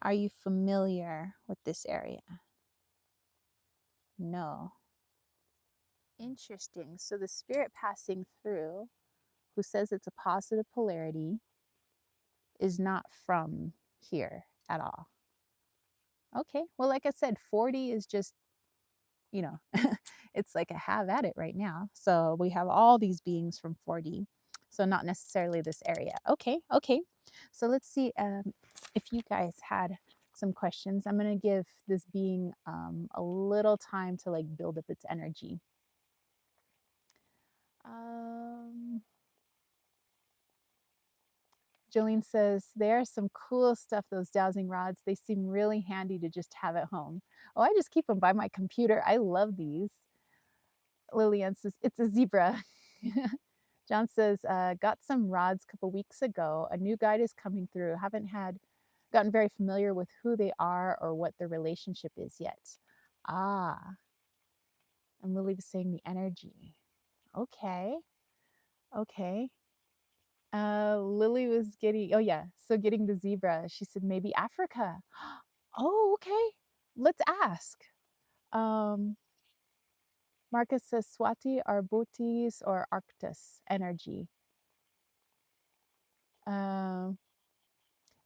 Speaker 1: Are you familiar with this area? No. Interesting. So the spirit passing through, who says it's a positive polarity, is not from here at all. Okay. Well, like I said, 40 is just, you know, it's like a have at it right now. So we have all these beings from 4D. So not necessarily this area. Okay. Okay. So let's see if you guys had some questions. I'm going to give this being a little time to like build up its energy. Um, Jolene says, there are some cool stuff, those dowsing rods. They seem really handy to just have at home. Oh, I just keep them by my computer. I love these. Lillian says, it's a zebra. John says, got some rods a couple weeks ago. A new guide is coming through. Haven't gotten very familiar with who they are or what their relationship is yet. Ah, and Lily was saying the energy. Okay, okay. Lily was getting, oh yeah, so getting the zebra. She said maybe Africa. Oh, okay. Let's ask. Um, Marcus says Swati, Arbutis, or Arctus energy. Um,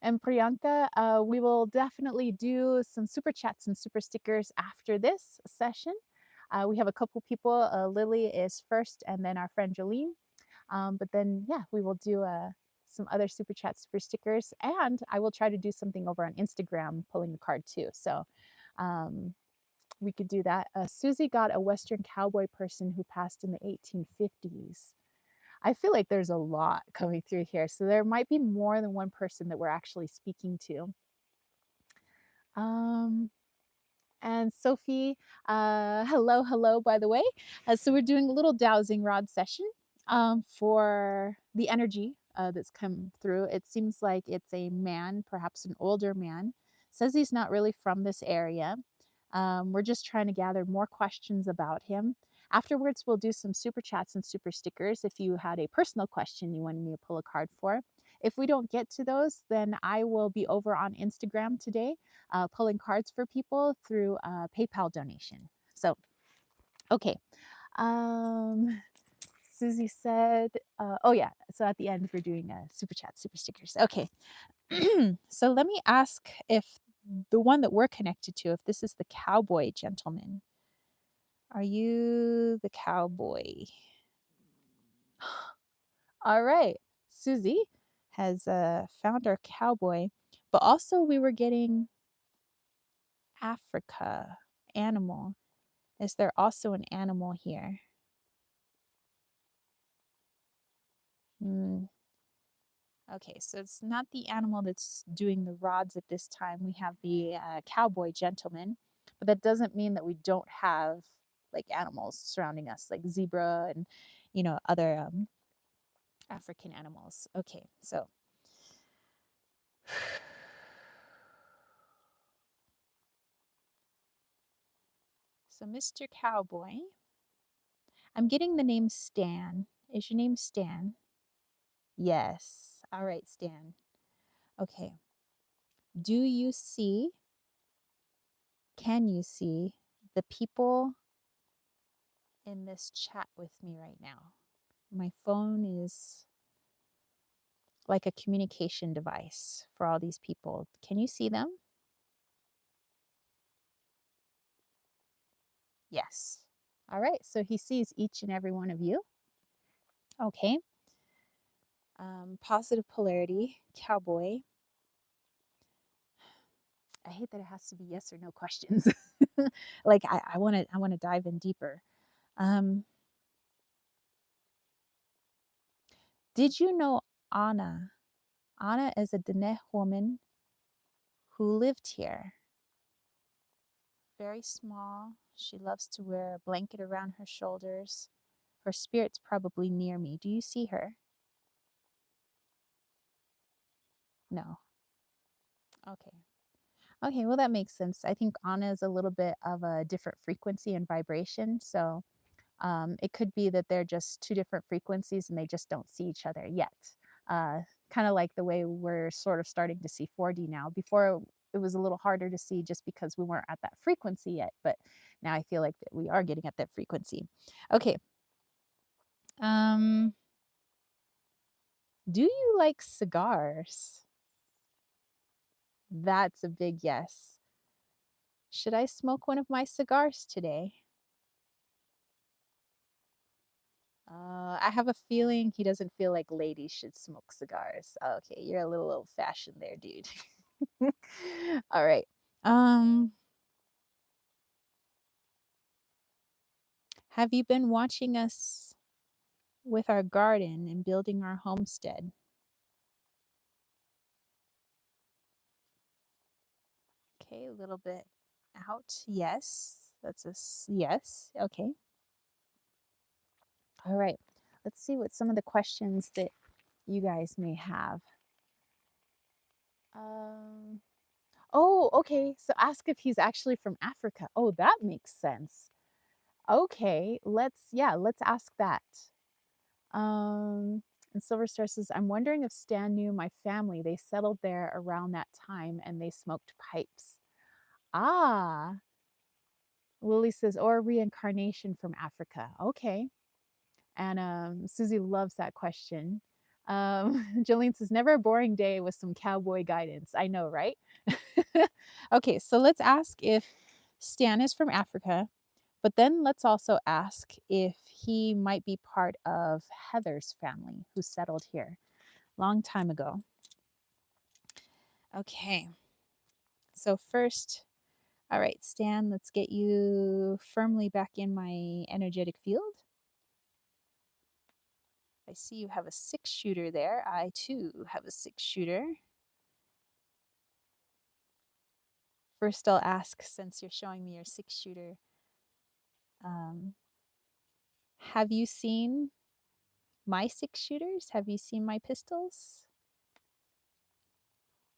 Speaker 1: and Priyanka, we will definitely do some super chats and super stickers after this session. We have a couple people. Lily is first, and then our friend Jolene. But then, yeah, we will do some other super chat, super stickers, and I will try to do something over on Instagram, pulling a card too. So we could do that. Susie got a Western cowboy person who passed in the 1850s. I feel like there's a lot coming through here. So there might be more than one person that we're actually speaking to. And Sophie, hello, hello, by the way. So we're doing a little dowsing rod session for the energy that's come through. It seems like it's a man, perhaps an older man. Says he's not really from this area. We're just trying to gather more questions about him. Afterwards, we'll do some super chats and super stickers if you had a personal question you wanted me to pull a card for. If we don't get to those, then I will be over on Instagram today pulling cards for people through PayPal donation. So, okay. Um, Susie said, oh yeah, so at the end we're doing super chat, super stickers. Okay. So let me ask if the one that we're connected to, if this is the cowboy gentleman. Are you the cowboy? All right. Susie has found our cowboy, but also we were getting Africa animal. Is there also an animal here? Mm. Okay, so it's not the animal that's doing the rods at this time. We have the cowboy gentleman, but that doesn't mean that we don't have like animals surrounding us, like zebra and other African animals. Okay, so Mr. Cowboy, I'm getting the name Stan. Is your name Stan? Yes. All right, Stan. Okay. Do you see, can you see the people in this chat with me right now? My phone is like a communication device for all these people. Can you see them? Yes. All right. So he sees each and every one of you. Okay. Positive polarity, cowboy. I hate that it has to be yes or no questions. Like I want to dive in deeper. Did you know Anna? Anna is a Dene woman who lived here. Very small. She loves to wear a blanket around her shoulders. Her spirit's probably near me. Do you see her? No. Okay. Okay, well, that makes sense. I think Anna is a little bit of a different frequency and vibration. So it could be that they're just two different frequencies and they just don't see each other yet. Uh, kind of like the way we're sort of starting to see 4D now. Before, it was a little harder to see just because we weren't at that frequency yet. But now I feel like that we are getting at that frequency. Okay. Um, do you like cigars? That's a big yes. Should I smoke one of my cigars today? I have a feeling he doesn't feel like ladies should smoke cigars. Okay, you're a little old fashioned there, dude. All right. Um, have you been watching us with our garden and building our homestead? Okay, a little bit out. Yes, that's a yes. Okay. All right. Let's see what some of the questions that you guys may have. Um, oh, okay. So ask if he's actually from Africa. Oh, that makes sense. Okay, let's ask that. Um, and Silver Star says, I'm wondering if Stan knew my family. They settled there around that time and they smoked pipes. Ah, Lily says, or reincarnation from Africa. Okay. And Susie loves that question. Jolene says, never a boring day with some cowboy guidance. I know, right? Okay, so let's ask if Stan is from Africa. But then let's also ask if he might be part of Heather's family who settled here long time ago. Okay. So first, all right, Stan, let's get you firmly back in my energetic field. I see you have a 6-shooter there. I too have a 6-shooter. First, I'll ask, since you're showing me your 6-shooter, um, have you seen my 6-shooters? Have you seen my pistols?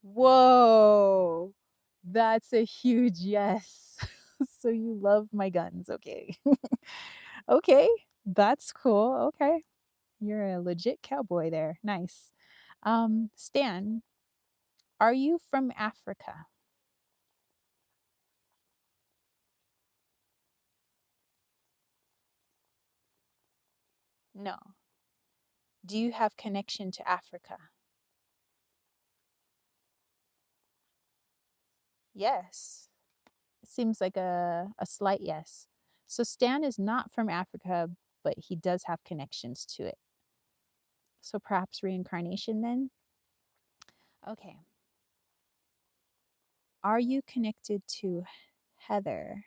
Speaker 1: Whoa, that's a huge yes. So you love my guns. Okay. Okay, that's cool. Okay. You're a legit cowboy there. Nice. Stan, are you from Africa? No. Do you have connection to Africa? Yes. It seems like a slight yes. So Stan is not from Africa, but he does have connections to it. So perhaps reincarnation then? Okay. Are you connected to Heather?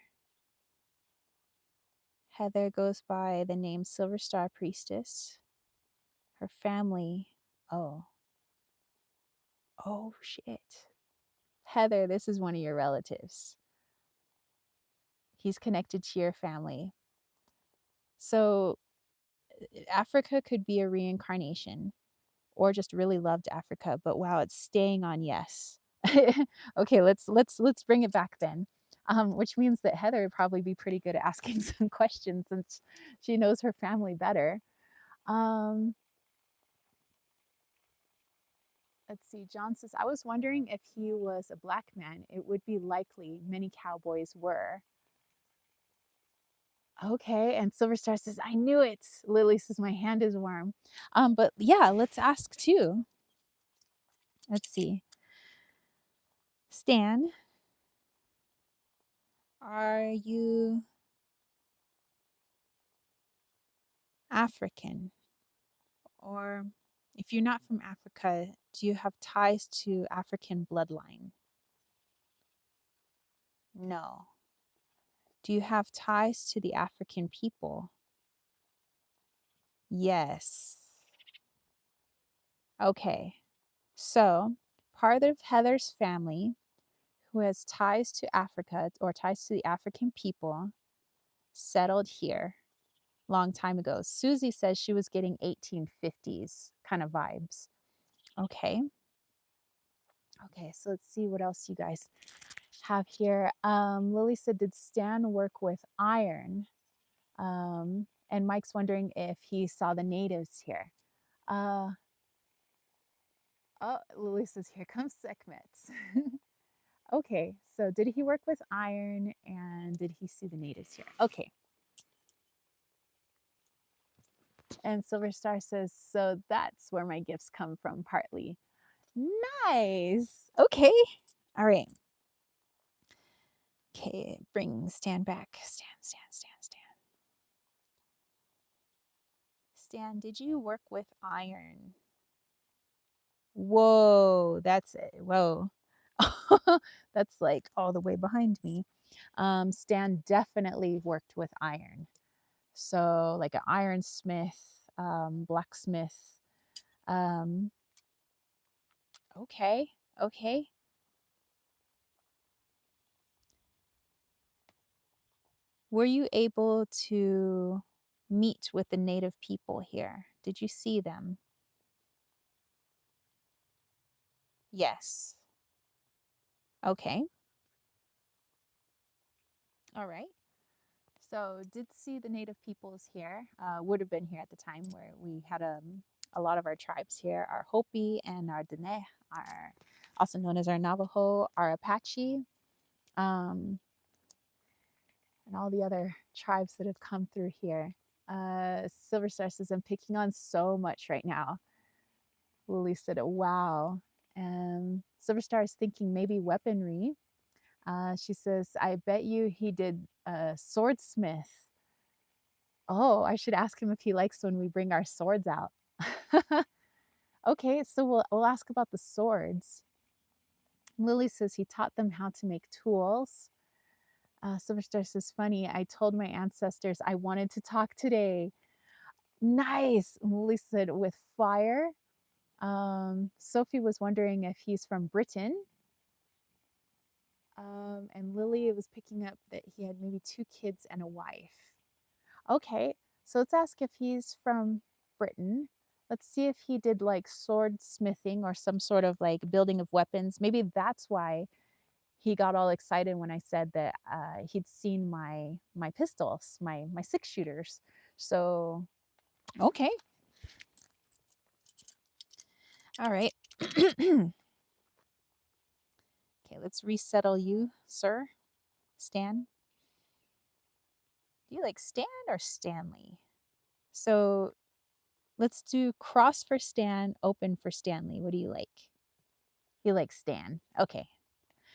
Speaker 1: Heather goes by the name Silver Star Priestess. Her family, oh, oh shit. Heather, this is one of your relatives. He's connected to your family. So Africa could be a reincarnation or just really loved Africa, but wow, it's staying on yes. Okay, let's bring it back then. Which means that Heather would probably be pretty good at asking some questions since she knows her family better. Um, let's see. John says, I was wondering if he was a black man. It would be likely many cowboys were. Okay, and Silver Star says, I knew it. Lily says, my hand is warm. But yeah, let's ask too. Let's see. Stan, are you African? Or if you're not from Africa, do you have ties to African bloodline? No. Do you have ties to the African people? Yes. Okay. So, part of Heather's family who has ties to Africa or ties to the African people settled here long time ago. Susie says she was getting 1850s kind of vibes. Okay. Okay, so let's see what else you guys have here? Lily said, did Stan work with iron? And Mike's wondering if he saw the natives here. Uh, oh, Lily says, here comes Sekhmet. Okay, so did he work with iron and did he see the natives here? Okay. And Silver Star says, so that's where my gifts come from, partly. Nice. Okay. All right. Okay, bring Stan back. Stan. Stan, did you work with iron? Whoa, that's it. Whoa. That's like all the way behind me. Stan definitely worked with iron. So like an ironsmith, blacksmith. Um, okay, okay. Were you able to meet with the native people here? Did you see them? Yes. Okay. All right. So did see the native peoples here. Would have been here at the time where we had a lot of our tribes here. Our Hopi and our Dene, are also known as our Navajo, our Apache, um, and all the other tribes that have come through here. Silver Star says, I'm picking on so much right now. Lily said, wow. Silver Star is thinking maybe weaponry. She says, I bet you he did swordsmith. Oh, I should ask him if he likes when we bring our swords out. Okay, so we'll ask about the swords. Lily says he taught them how to make tools. Silverstar says, funny, I told my ancestors I wanted to talk today. Nice. Lily said, with fire. Sophie was wondering if he's from Britain. And Lily was picking up that he had maybe 2 kids and a wife. Okay, so let's ask if he's from Britain. Let's see if he did like sword smithing or some sort of like building of weapons. Maybe that's why he got all excited when I said that he'd seen my pistols, my 6-shooters. So, okay. All right. Okay, let's resettle you, sir. Stan. Do you like Stan or Stanley? So let's do cross for Stan, open for Stanley. What do you like? You like Stan. Okay.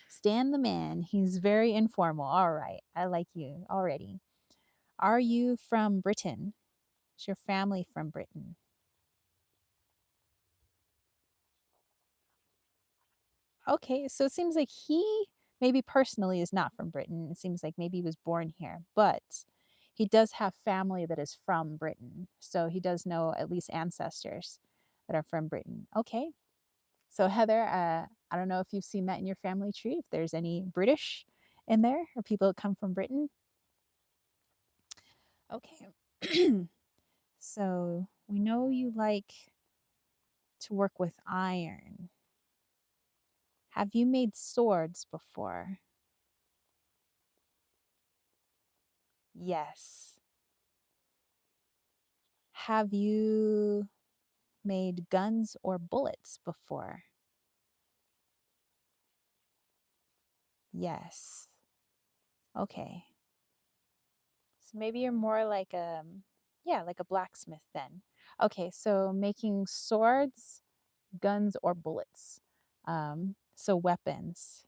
Speaker 1: Stan the man. He's very informal. All right. I like you already. Are you from Britain? Is your family from Britain? Okay. So it seems like he maybe personally is not from Britain. It seems like maybe he was born here, but he does have family that is from Britain. So he does know at least ancestors that are from Britain. Okay. So Heather, I don't know if you've seen that in your family tree, if there's any British in there or people that come from Britain. Okay. So we know you like to work with iron. Have you made swords before? Yes. Have you made guns or bullets before? Yes. Okay. So maybe you're more like yeah, like a blacksmith then. Okay, so making swords, guns, or bullets. So weapons.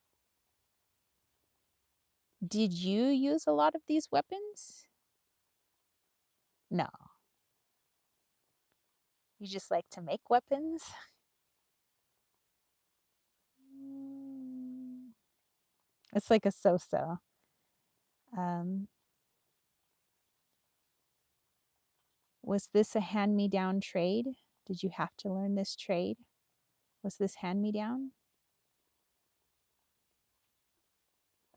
Speaker 1: Did you use a lot of these weapons? No. You just like to make weapons? Mm, it's like a so-so. Um, was this a hand-me-down trade? Did you have to learn this trade? Was this hand-me-down?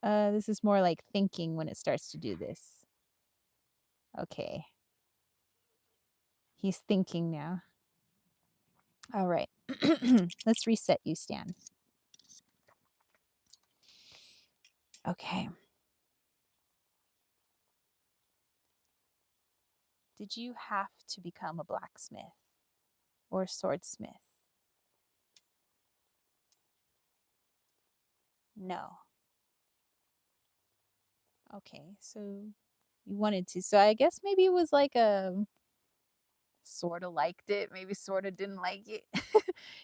Speaker 1: This is more like thinking when it starts to do this. Okay. He's thinking now. All right. Let's reset you, Stan. Okay. Did you have to become a blacksmith or a swordsmith? No. Okay, so you wanted to. So I guess maybe it was like a sort of liked it, maybe sort of didn't like it.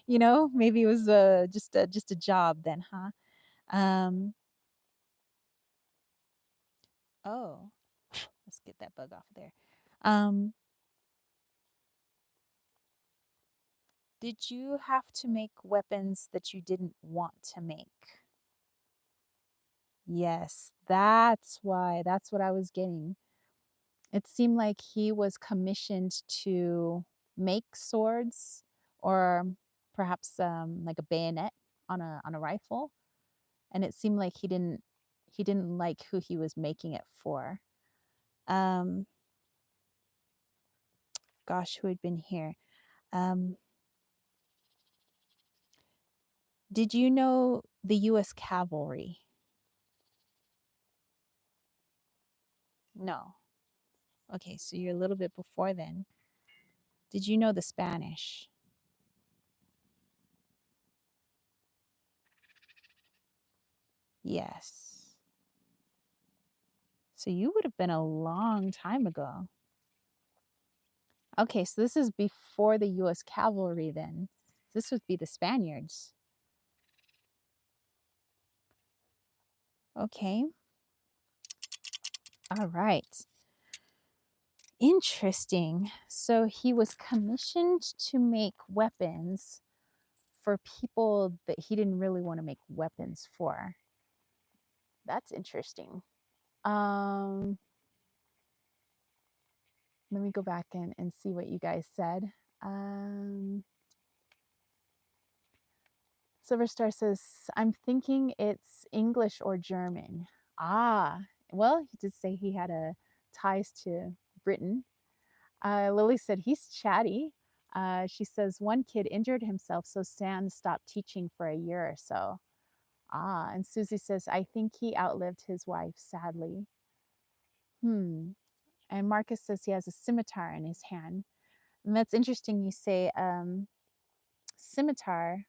Speaker 1: Maybe it was just a job then, huh? Um, oh, let's get that bug off of there. Um, did you have to make weapons that you didn't want to make? Yes, that's why. That's what I was getting. It seemed like he was commissioned to make swords or perhaps like a bayonet on a rifle, and it seemed like he didn't like who he was making it for. Um, gosh, who had been here? Um, did you know the U.S. cavalry? No. Okay, so you're a little bit before then. Did you know the Spanish? Yes. So you would have been a long time ago. Okay, so this is before the US cavalry then. This would be the Spaniards. Okay. All right. Interesting. So he was commissioned to make weapons for people that he didn't really want to make weapons for. That's interesting. Um, Let me go back and see what you guys said. Um, Silverstar says, I'm thinking it's English or German. Ah, well, he did say he had a ties to Britain. Lily said he's chatty. She says one kid injured himself, so Stan stopped teaching for a year or so. Ah, and Susie says, I think he outlived his wife, sadly. Hmm. And Marcus says he has a scimitar in his hand. And that's interesting you say scimitar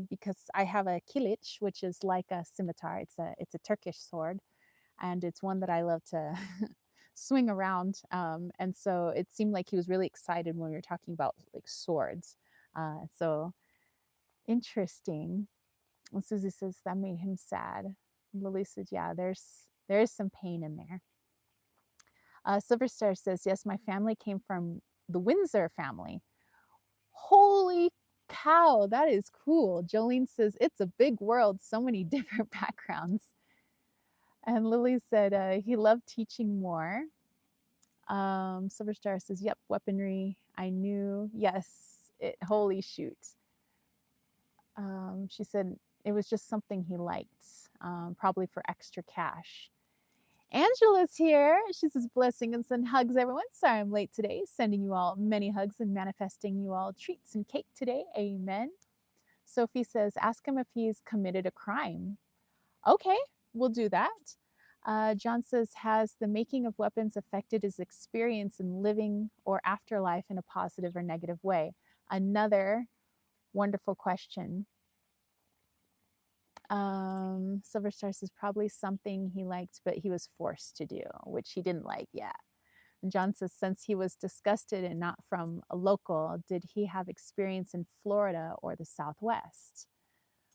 Speaker 1: because I have a kilich, which is like a scimitar. It's a Turkish sword, and it's one that I love to swing around. And so it seemed like he was really excited when we were talking about like swords. So interesting. And Susie says that made him sad. Lily said, "Yeah, there is some pain in there." Silverstar says, "Yes, my family came from the Windsor family." Holy cow, that is cool. Jolene says, it's a big world, so many different backgrounds. And Lily said he loved teaching more. Silverstar says, yep, weaponry. I knew. Yes, holy shoot. She said it was just something he liked, probably for extra cash. Angela's here. She says, blessing and send hugs, everyone. Sorry I'm late today. Sending you all many hugs and manifesting you all treats and cake today. Amen. Sophie says, ask him if he's committed a crime. Okay, we'll do that. John says, has the making of weapons affected his experience in living or afterlife in a positive or negative way? Another wonderful question. Silverstar says, probably something he liked, but he was forced to do, which he didn't like. Yeah. And John says, since he was disgusted and not from a local, did he have experience in Florida or the Southwest?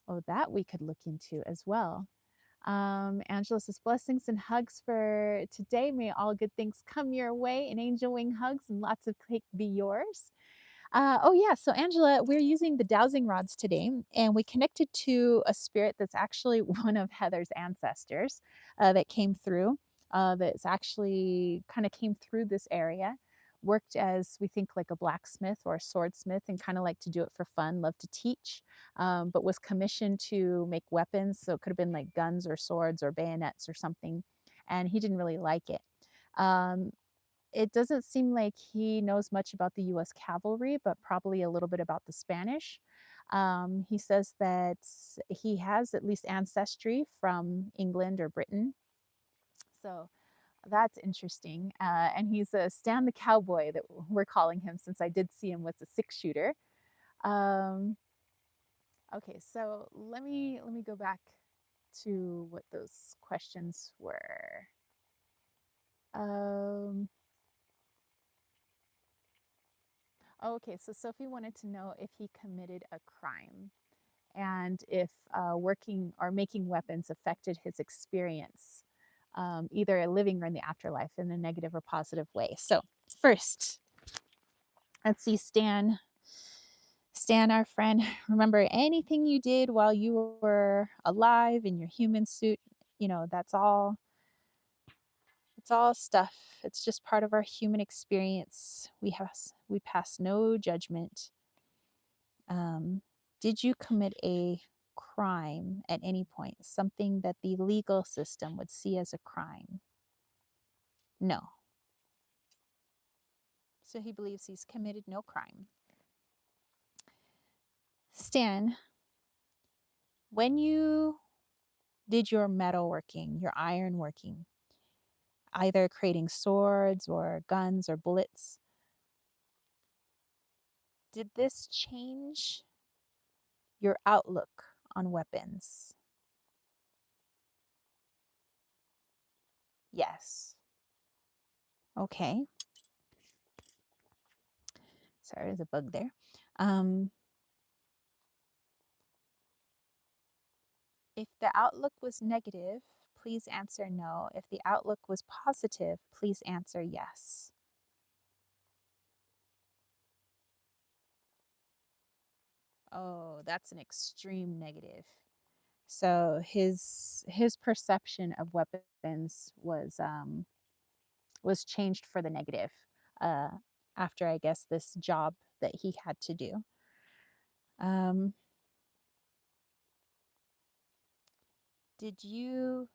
Speaker 1: Oh, that we could look into as well. Angela says, blessings and hugs for today. May all good things come your way, and angel wing hugs and lots of cake be yours. Oh, yeah. So, Angela, we're using the dowsing rods today, and we connected to a spirit that's actually one of Heather's ancestors that came through, that's actually kind of came through this area. Worked as we think like a blacksmith or a swordsmith and kind of like to do it for fun, loved to teach, but was commissioned to make weapons. So it could have been like guns or swords or bayonets or something. And he didn't really like it. Um, it doesn't seem like he knows much about the US cavalry, but probably a little bit about the Spanish. He says that he has at least ancestry from England or Britain. So that's interesting. And he's a Stan the Cowboy that we're calling him since I did see him with a six shooter. Um, okay, so let me go back to what those questions were. Um, okay, so Sophie wanted to know if he committed a crime and if working or making weapons affected his experience, either living or in the afterlife in a negative or positive way. So, first, let's see, Stan. Stan, our friend, remember anything you did while you were alive in your human suit? That's all. It's all stuff. It's just part of our human experience. We pass no judgment. Um, did you commit a crime at any point? Something that the legal system would see as a crime? No. So he believes he's committed no crime. Stan, when you did your metalworking, your ironworking, either creating swords or guns or bullets, did this change your outlook on weapons? Yes. Okay. Sorry, there's a bug there. Um, if the outlook was negative, please answer no. If the outlook was positive, please answer yes. Oh, that's an extreme negative. So his perception of weapons was changed for the negative uh, after I guess this job that he had to do. Um, did you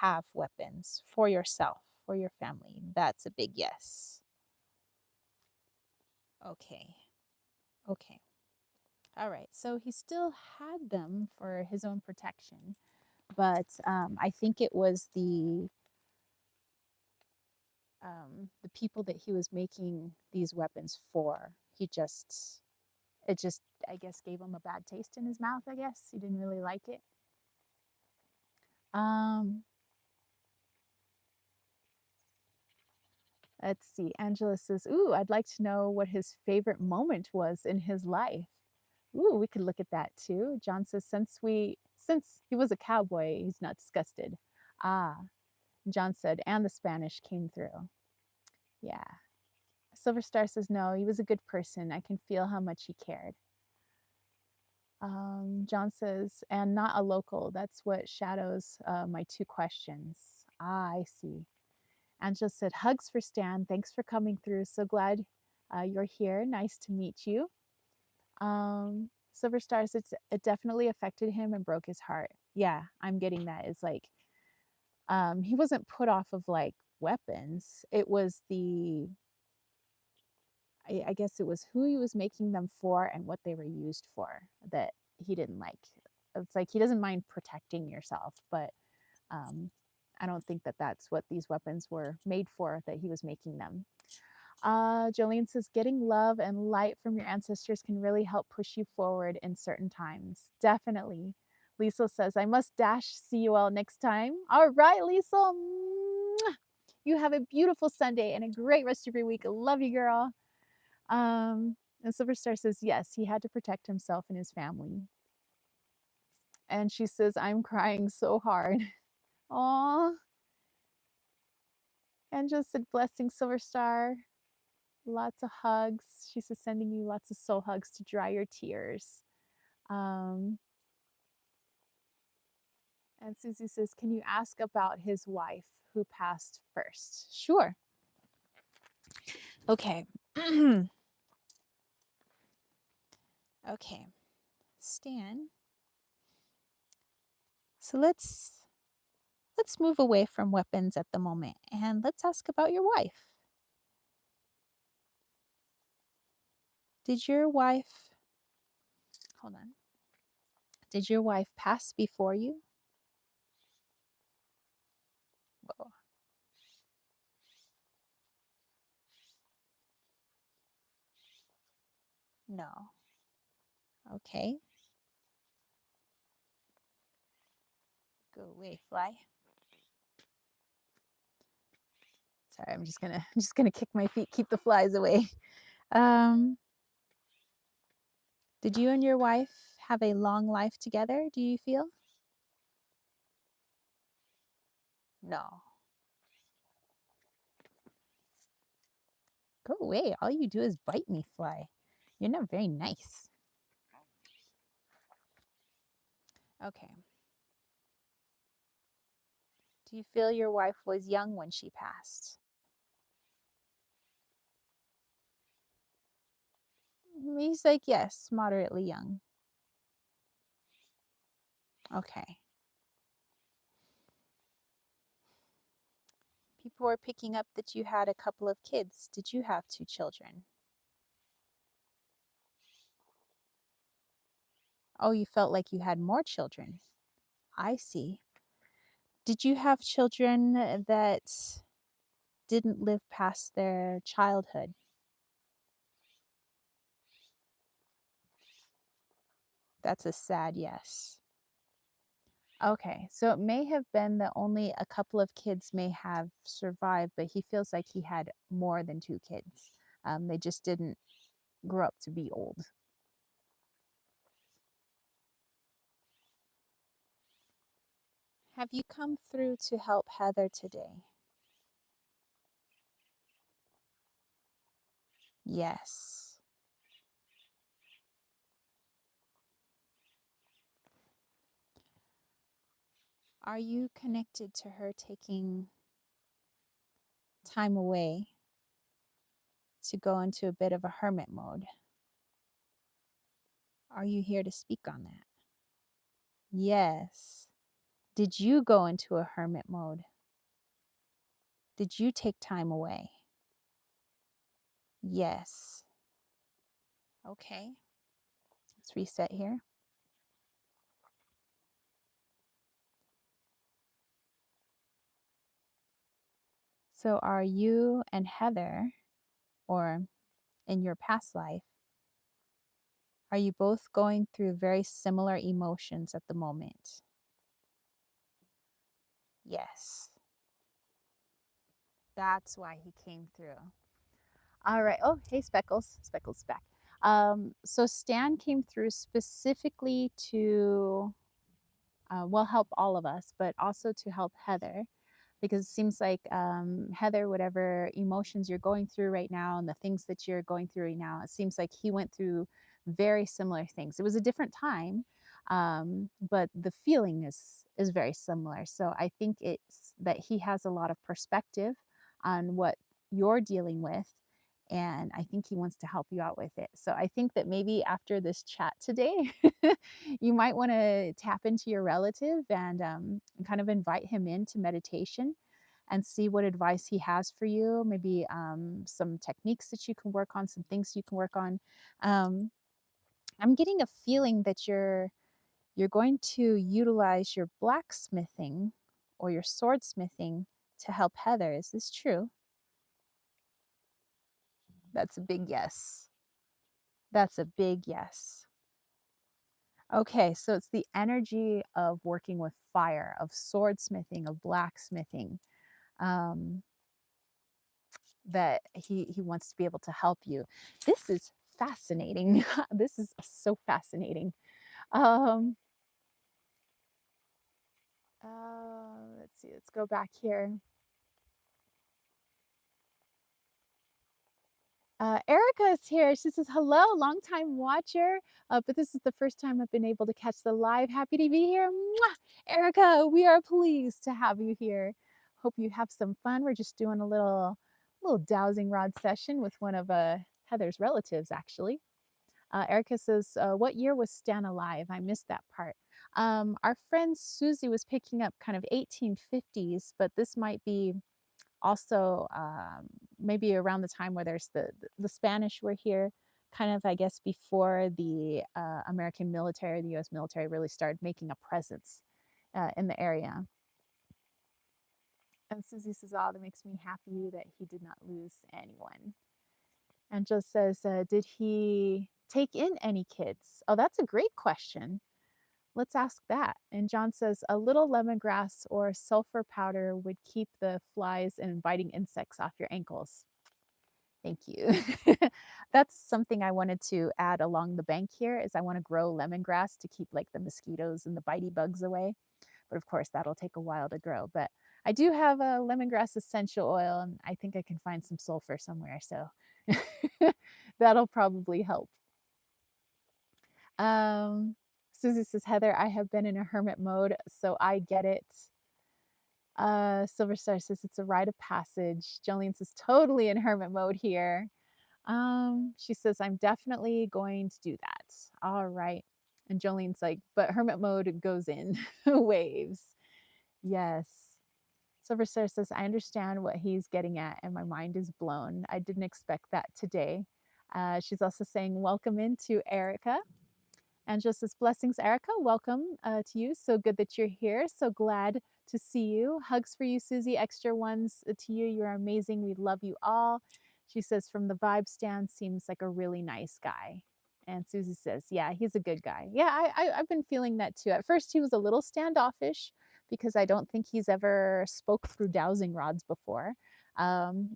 Speaker 1: have weapons for yourself, for your family? That's a big yes. Okay. Okay. All right. So he still had them for his own protection, but I think it was the people that he was making these weapons for. It just, I guess, gave him a bad taste in his mouth. I guess he didn't really like it. Um, let's see. Angela says, "Ooh, I'd like to know what his favorite moment was in his life." Ooh, we could look at that too. John says, since he was a cowboy, he's not disgusted. Ah, John said, and the Spanish came through. Yeah. Silver Star says, no, he was a good person. I can feel how much he cared. John says, and not a local. That's what shadows my two questions. Ah, I see. Angela said, hugs for Stan. Thanks for coming through. So glad you're here. Nice to meet you. Silver Star says, it definitely affected him and broke his heart. Yeah, I'm getting that. It's like he wasn't put off of like weapons. It was I guess it was who he was making them for and what they were used for that he didn't like. It's like he doesn't mind protecting yourself, but um, I don't think that that's what these weapons were made for, that he was making them. Jolene says, getting love and light from your ancestors can really help push you forward in certain times. Definitely. Liesel says, I must dash. See you all next time. All right, Liesel. You have a beautiful Sunday and a great rest of your week. Love you, girl. And Silverstar says, yes, he had to protect himself and his family. And she says, I'm crying so hard. Aw. And just said, blessing, Silverstar. Lots of hugs. She says, sending you lots of soul hugs to dry your tears. Um, and Susie says, can you ask about his wife who passed first? Sure. Okay. Okay. Stan. So let's move away from weapons at the moment and let's ask about your wife. Did your wife Hold on. Did your wife pass before you? Whoa. No. Okay. Go away, fly. Sorry, I'm just gonna kick my feet, keep the flies away. Um, did you and your wife have a long life together, do you feel? No. Go away. All you do is bite me, fly. You're not very nice. Okay. Do you feel your wife was young when she passed? He's like, yes, moderately young. Okay. People were picking up that you had a couple of kids. Did you have two children? Oh, you felt like you had more children. I see. Did you have children that didn't live past their childhood? That's a sad yes. Okay, so it may have been that only a couple of kids may have survived, but he feels like he had more than two kids. They just didn't grow up to be old. Have you come through to help Heather today? Yes. Are you connected to her taking time away to go into a bit of a hermit mode? Are you here to speak on that? Yes. Did you go into a hermit mode? Did you take time away? Yes. Okay. Let's reset here. So, are you and Heather, or in your past life, are you both going through very similar emotions at the moment? Yes. That's why he came through. All right. Oh, hey, Speckles. Speckles is back. So Stan came through specifically to, well, help all of us, but also to help Heather, because it seems like Heather, whatever emotions you're going through right now and the things that you're going through right now, it seems like he went through very similar things. It was a different time, but the feeling is very similar. So I think it's that he has a lot of perspective on what you're dealing with. And I think he wants to help you out with it. So I think that maybe after this chat today, you might want to tap into your relative and kind of invite him into meditation and see what advice he has for you. Maybe some techniques that you can work on, some things you can work on. Um, I'm getting a feeling that you're going to utilize your blacksmithing or your swordsmithing to help Heather. Is this true? That's a big yes. That's a big yes. Okay, so it's the energy of working with fire, of swordsmithing, of blacksmithing, um, that he wants to be able to help you. This is fascinating. This is so fascinating. Um, let's see. Let's go back here. Erica is here. She says, hello, long time watcher. But this is the first time I've been able to catch the live. Happy to be here. Mwah! Erica, we are pleased to have you here. Hope you have some fun. We're just doing a little dowsing rod session with one of Heather's relatives, actually. Erica says, what year was Stan alive? I missed that part. Our friend Susie was picking up kind of 1850s, but this might be also maybe around the time where there's the Spanish were here. kind of, I guess, before the American military, the US military really started making a presence in the area. And Susie says, oh, that makes me happy that he did not lose anyone. Angela says, did he take in any kids? Oh, that's a great question. Let's ask that. And John says, a little lemongrass or sulfur powder would keep the flies and biting insects off your ankles. Thank you. That's something I wanted to add along the bank here is I want to grow lemongrass to keep like the mosquitoes and the bitey bugs away. But of course, that'll take a while to grow. But I do have a lemongrass essential oil, and I think I can find some sulfur somewhere. So that'll probably help. Um, Susie says, Heather, I have been in a hermit mode, so I get it. Silver Star says it's a rite of passage. Jolene says totally in hermit mode here. She says I'm definitely going to do that. All right. And Jolene's like, but hermit mode goes in waves. Yes. Silver Star says I understand what he's getting at, and my mind is blown. I didn't expect that today. She's also saying welcome into Erica. And just as blessings, Erica, welcome to you. So good that you're here. So glad to see you. Hugs for you, Susie. Extra ones to you. You're amazing. We love you all. She says, from the vibe stand, seems like a really nice guy. And Susie says, yeah, he's a good guy. Yeah, I've been feeling that too. At first, he was a little standoffish because I don't think he's ever spoke through dowsing rods before. And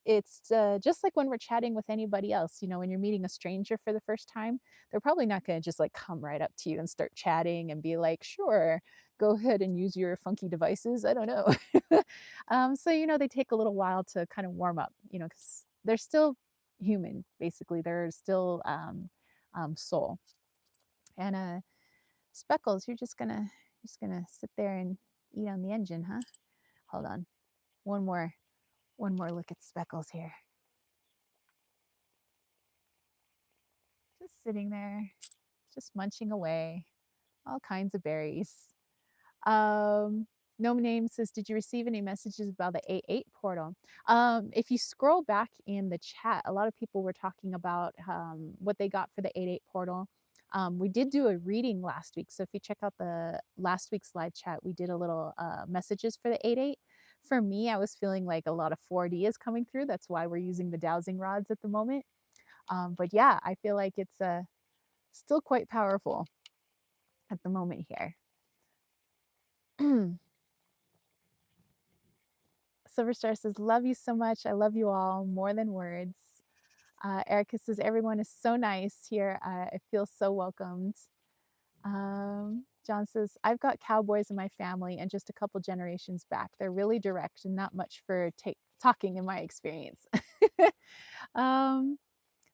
Speaker 1: it's just like when we're chatting with anybody else, when you're meeting a stranger for the first time, they're probably not going to just like come right up to you and start chatting and be like, sure, go ahead and use your funky devices. I don't know. So, they take a little while to kind of warm up, because they're still human, basically. They're still soul. And Speckles, you're just gonna sit there and eat on the engine, huh? Hold on. One more look at Speckles here. Just sitting there, just munching away, all kinds of berries. No Name says, did you receive any messages about the A8 portal? If you scroll back in the chat, a lot of people were talking about what they got for the 8.8 portal. We did do a reading last week. So if you check out the last week's live chat, we did a little messages for the 8.8. For me, I was feeling like a lot of 4D is coming through. That's why we're using the dowsing rods at the moment. But yeah, I feel like it's still quite powerful at the moment here. Silver Star says, love you so much. I love you all more than words. Erica says, everyone is so nice here. I feel so welcomed. John says, I've got cowboys in my family and just a couple generations back. They're really direct and not much for talking in my experience.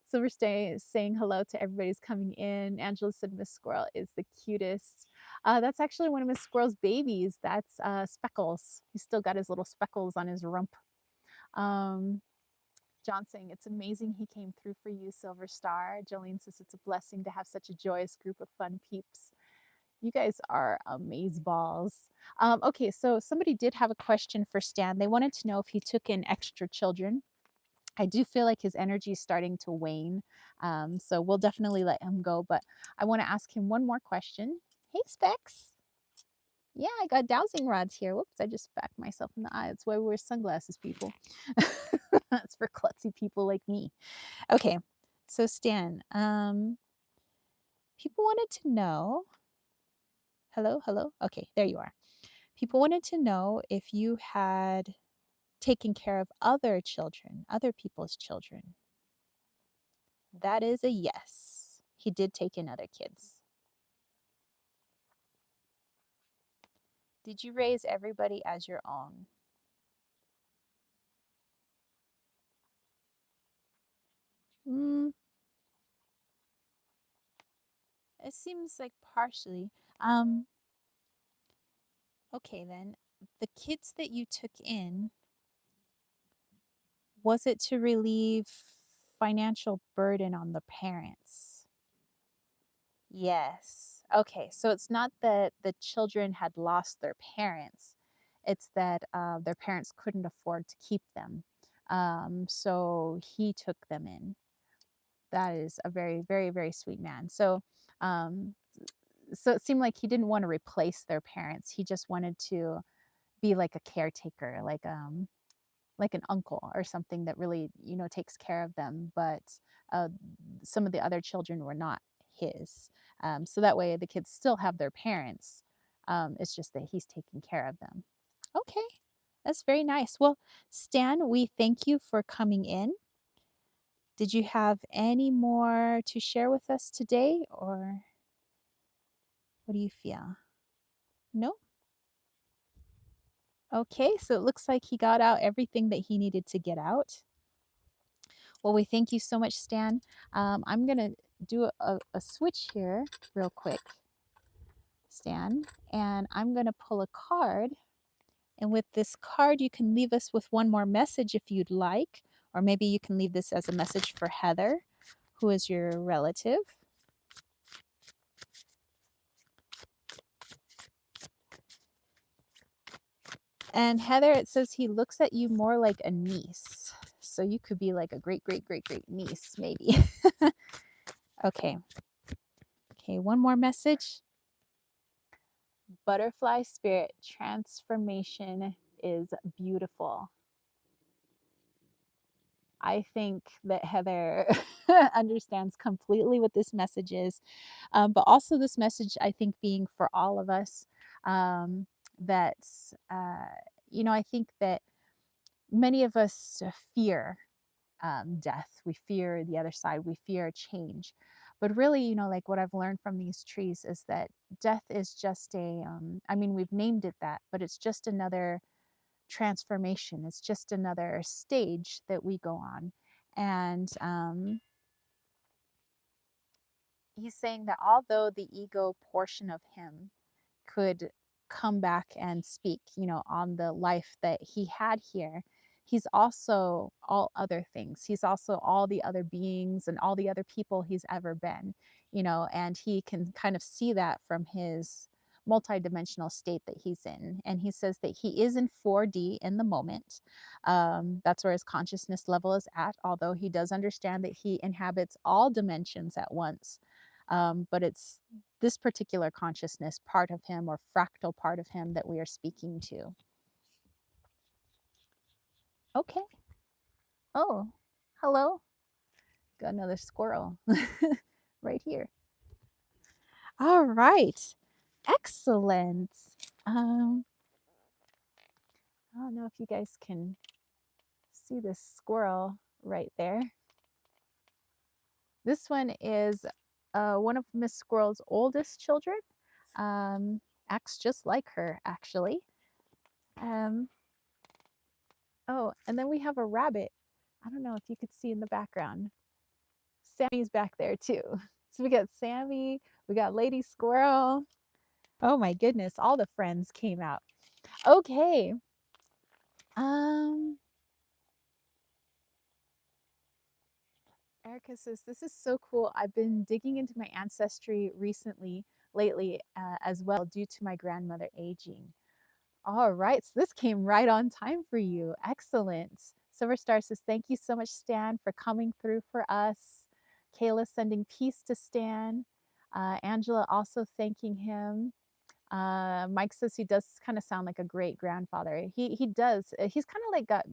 Speaker 1: Silver Stay is saying hello to everybody who's coming in. Angela said Miss Squirrel is the cutest. That's actually one of Miss Squirrel's babies. That's Speckles. He's still got his little speckles on his rump. John saying it's amazing he came through for you, Silver Star. Jolene says it's a blessing to have such a joyous group of fun peeps. You guys are amazeballs. Okay, so somebody did have a question for Stan. They wanted to know if he took in extra children. I do feel like his energy is starting to wane. So we'll definitely let him go. But I want to ask him one more question. Hey, Specs. Yeah, I got dowsing rods here. Whoops, I just backed myself in the eye. That's why we wear sunglasses, people. That's for klutzy people like me. Okay, so Stan, people wanted to know. Hello, hello. Okay, there you are. People wanted to know if you had taken care of other children, other people's children. That is a yes. He did take in other kids. Did you raise everybody as your own? It seems like partially. Okay then. The kids that you took in, was it to relieve financial burden on the parents? Yes. Okay, so it's not that the children had lost their parents. It's that their parents couldn't afford to keep them. So he took them in. That is a very, very, very sweet man. Um, so it seemed like he didn't want to replace their parents. He just wanted to be like a caretaker, like an uncle or something that really, takes care of them. But uh, some of the other children were not his. So that way the kids still have their parents. It's just that he's taking care of them. Okay, that's very nice. Well, Stan, we thank you for coming in. Did you have any more to share with us today, or what do you feel? No? Okay, so it looks like he got out everything that he needed to get out. Well, we thank you so much, Stan. I'm going to do a switch here real quick, Stan, and I'm going to pull a card. And with this card, you can leave us with one more message if you'd like, or maybe you can leave this as a message for Heather, who is your relative. And Heather, it says he looks at you more like a niece. So you could be like a great, great, great, great niece, maybe. Okay. Okay, one more message. Butterfly spirit transformation is beautiful. I think that Heather understands completely what this message is, but also this message, I think, being for all of us, um, that, uh, I think that many of us fear death. We fear the other side. We fear change. But really, like what I've learned from these trees is that death is just I mean, we've named it that, but it's just another transformation. It's just another stage that we go on. And he's saying that although the ego portion of him could come back and speak, on the life that he had here, he's also all other things. He's also all the other beings and all the other people he's ever been, and he can kind of see that from his multidimensional state that he's in. And he says that he is in 4D in the moment. That's where his consciousness level is at, although he does understand that he inhabits all dimensions at once. But it's this particular consciousness part of him, or fractal part of him, that we are speaking to. Okay. Oh, hello. Got another squirrel right here. All right. Excellent. Um, I don't know if you guys can see this squirrel right there. This one is one of Miss Squirrel's oldest children. Acts just like her, actually. Um, Oh, and then we have a rabbit. I don't know if you could see in the background. Sammy's back there too. So we got Sammy, we got Lady Squirrel. Oh my goodness, all the friends came out. Okay. Um Erica says, this is so cool. I've been digging into my ancestry lately, as well, due to my grandmother aging. All right, so this came right on time for you. Excellent. Silver Star says, thank you so much, Stan, for coming through for us. Kayla sending peace to Stan. Angela also thanking him. Mike says he does kind of sound like a great grandfather. He does. He's kind of like got,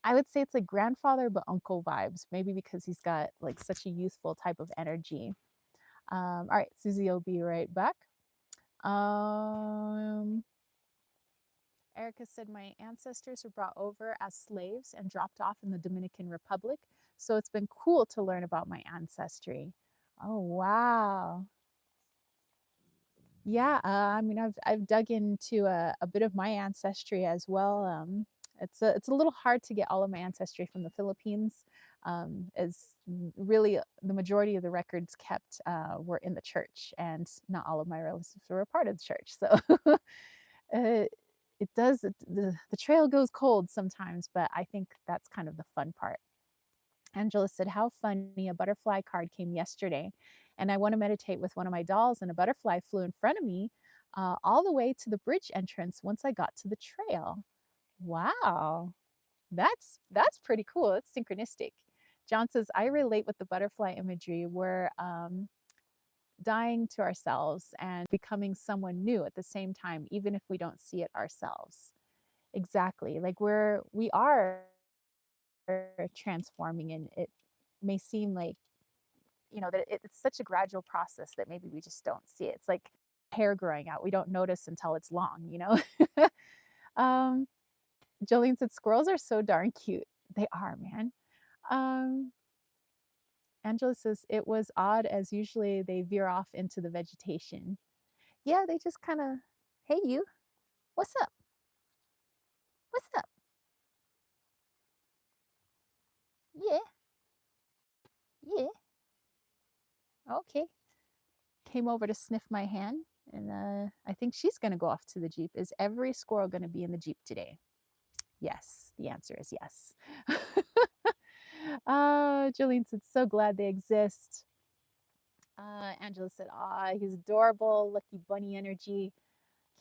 Speaker 1: I would say it's like grandfather but uncle vibes, maybe because he's got like such a youthful type of energy. All right, Susie will be right back. Um, Erica said, my ancestors were brought over as slaves and dropped off in the Dominican Republic. So it's been cool to learn about my ancestry. Oh, wow. Yeah, I mean, I've dug into a bit of my ancestry as well. It's a little hard to get all of my ancestry from the Philippines, as really the majority of the records kept were in the church, and not all of my relatives were a part of the church. So it does, the trail goes cold sometimes, but I think that's kind of the fun part. Angela said, how funny, a butterfly card came yesterday, and I want to meditate with one of my dolls, and a butterfly flew in front of me all the way to the bridge entrance once I got to the trail. Wow, that's pretty cool. It's synchronistic. John says, I relate with the butterfly imagery. We're dying to ourselves and becoming someone new at the same time, even if we don't see it ourselves. Exactly. Like we are transforming, and it may seem like, that it's such a gradual process that maybe we just don't see it. It's like hair growing out. We don't notice until it's long. um, Jolene said, squirrels are so darn cute. They are, man. Um, Angela says, it was odd as usually they veer off into the vegetation. Yeah, they just kind of, hey, you, what's up? What's up? Yeah, yeah, okay. Came over to sniff my hand, and I think she's going to go off to the Jeep. Is every squirrel going to be in the Jeep today? Yes, the answer is yes. Jolene said, so glad they exist. Angela said, he's adorable, lucky bunny energy.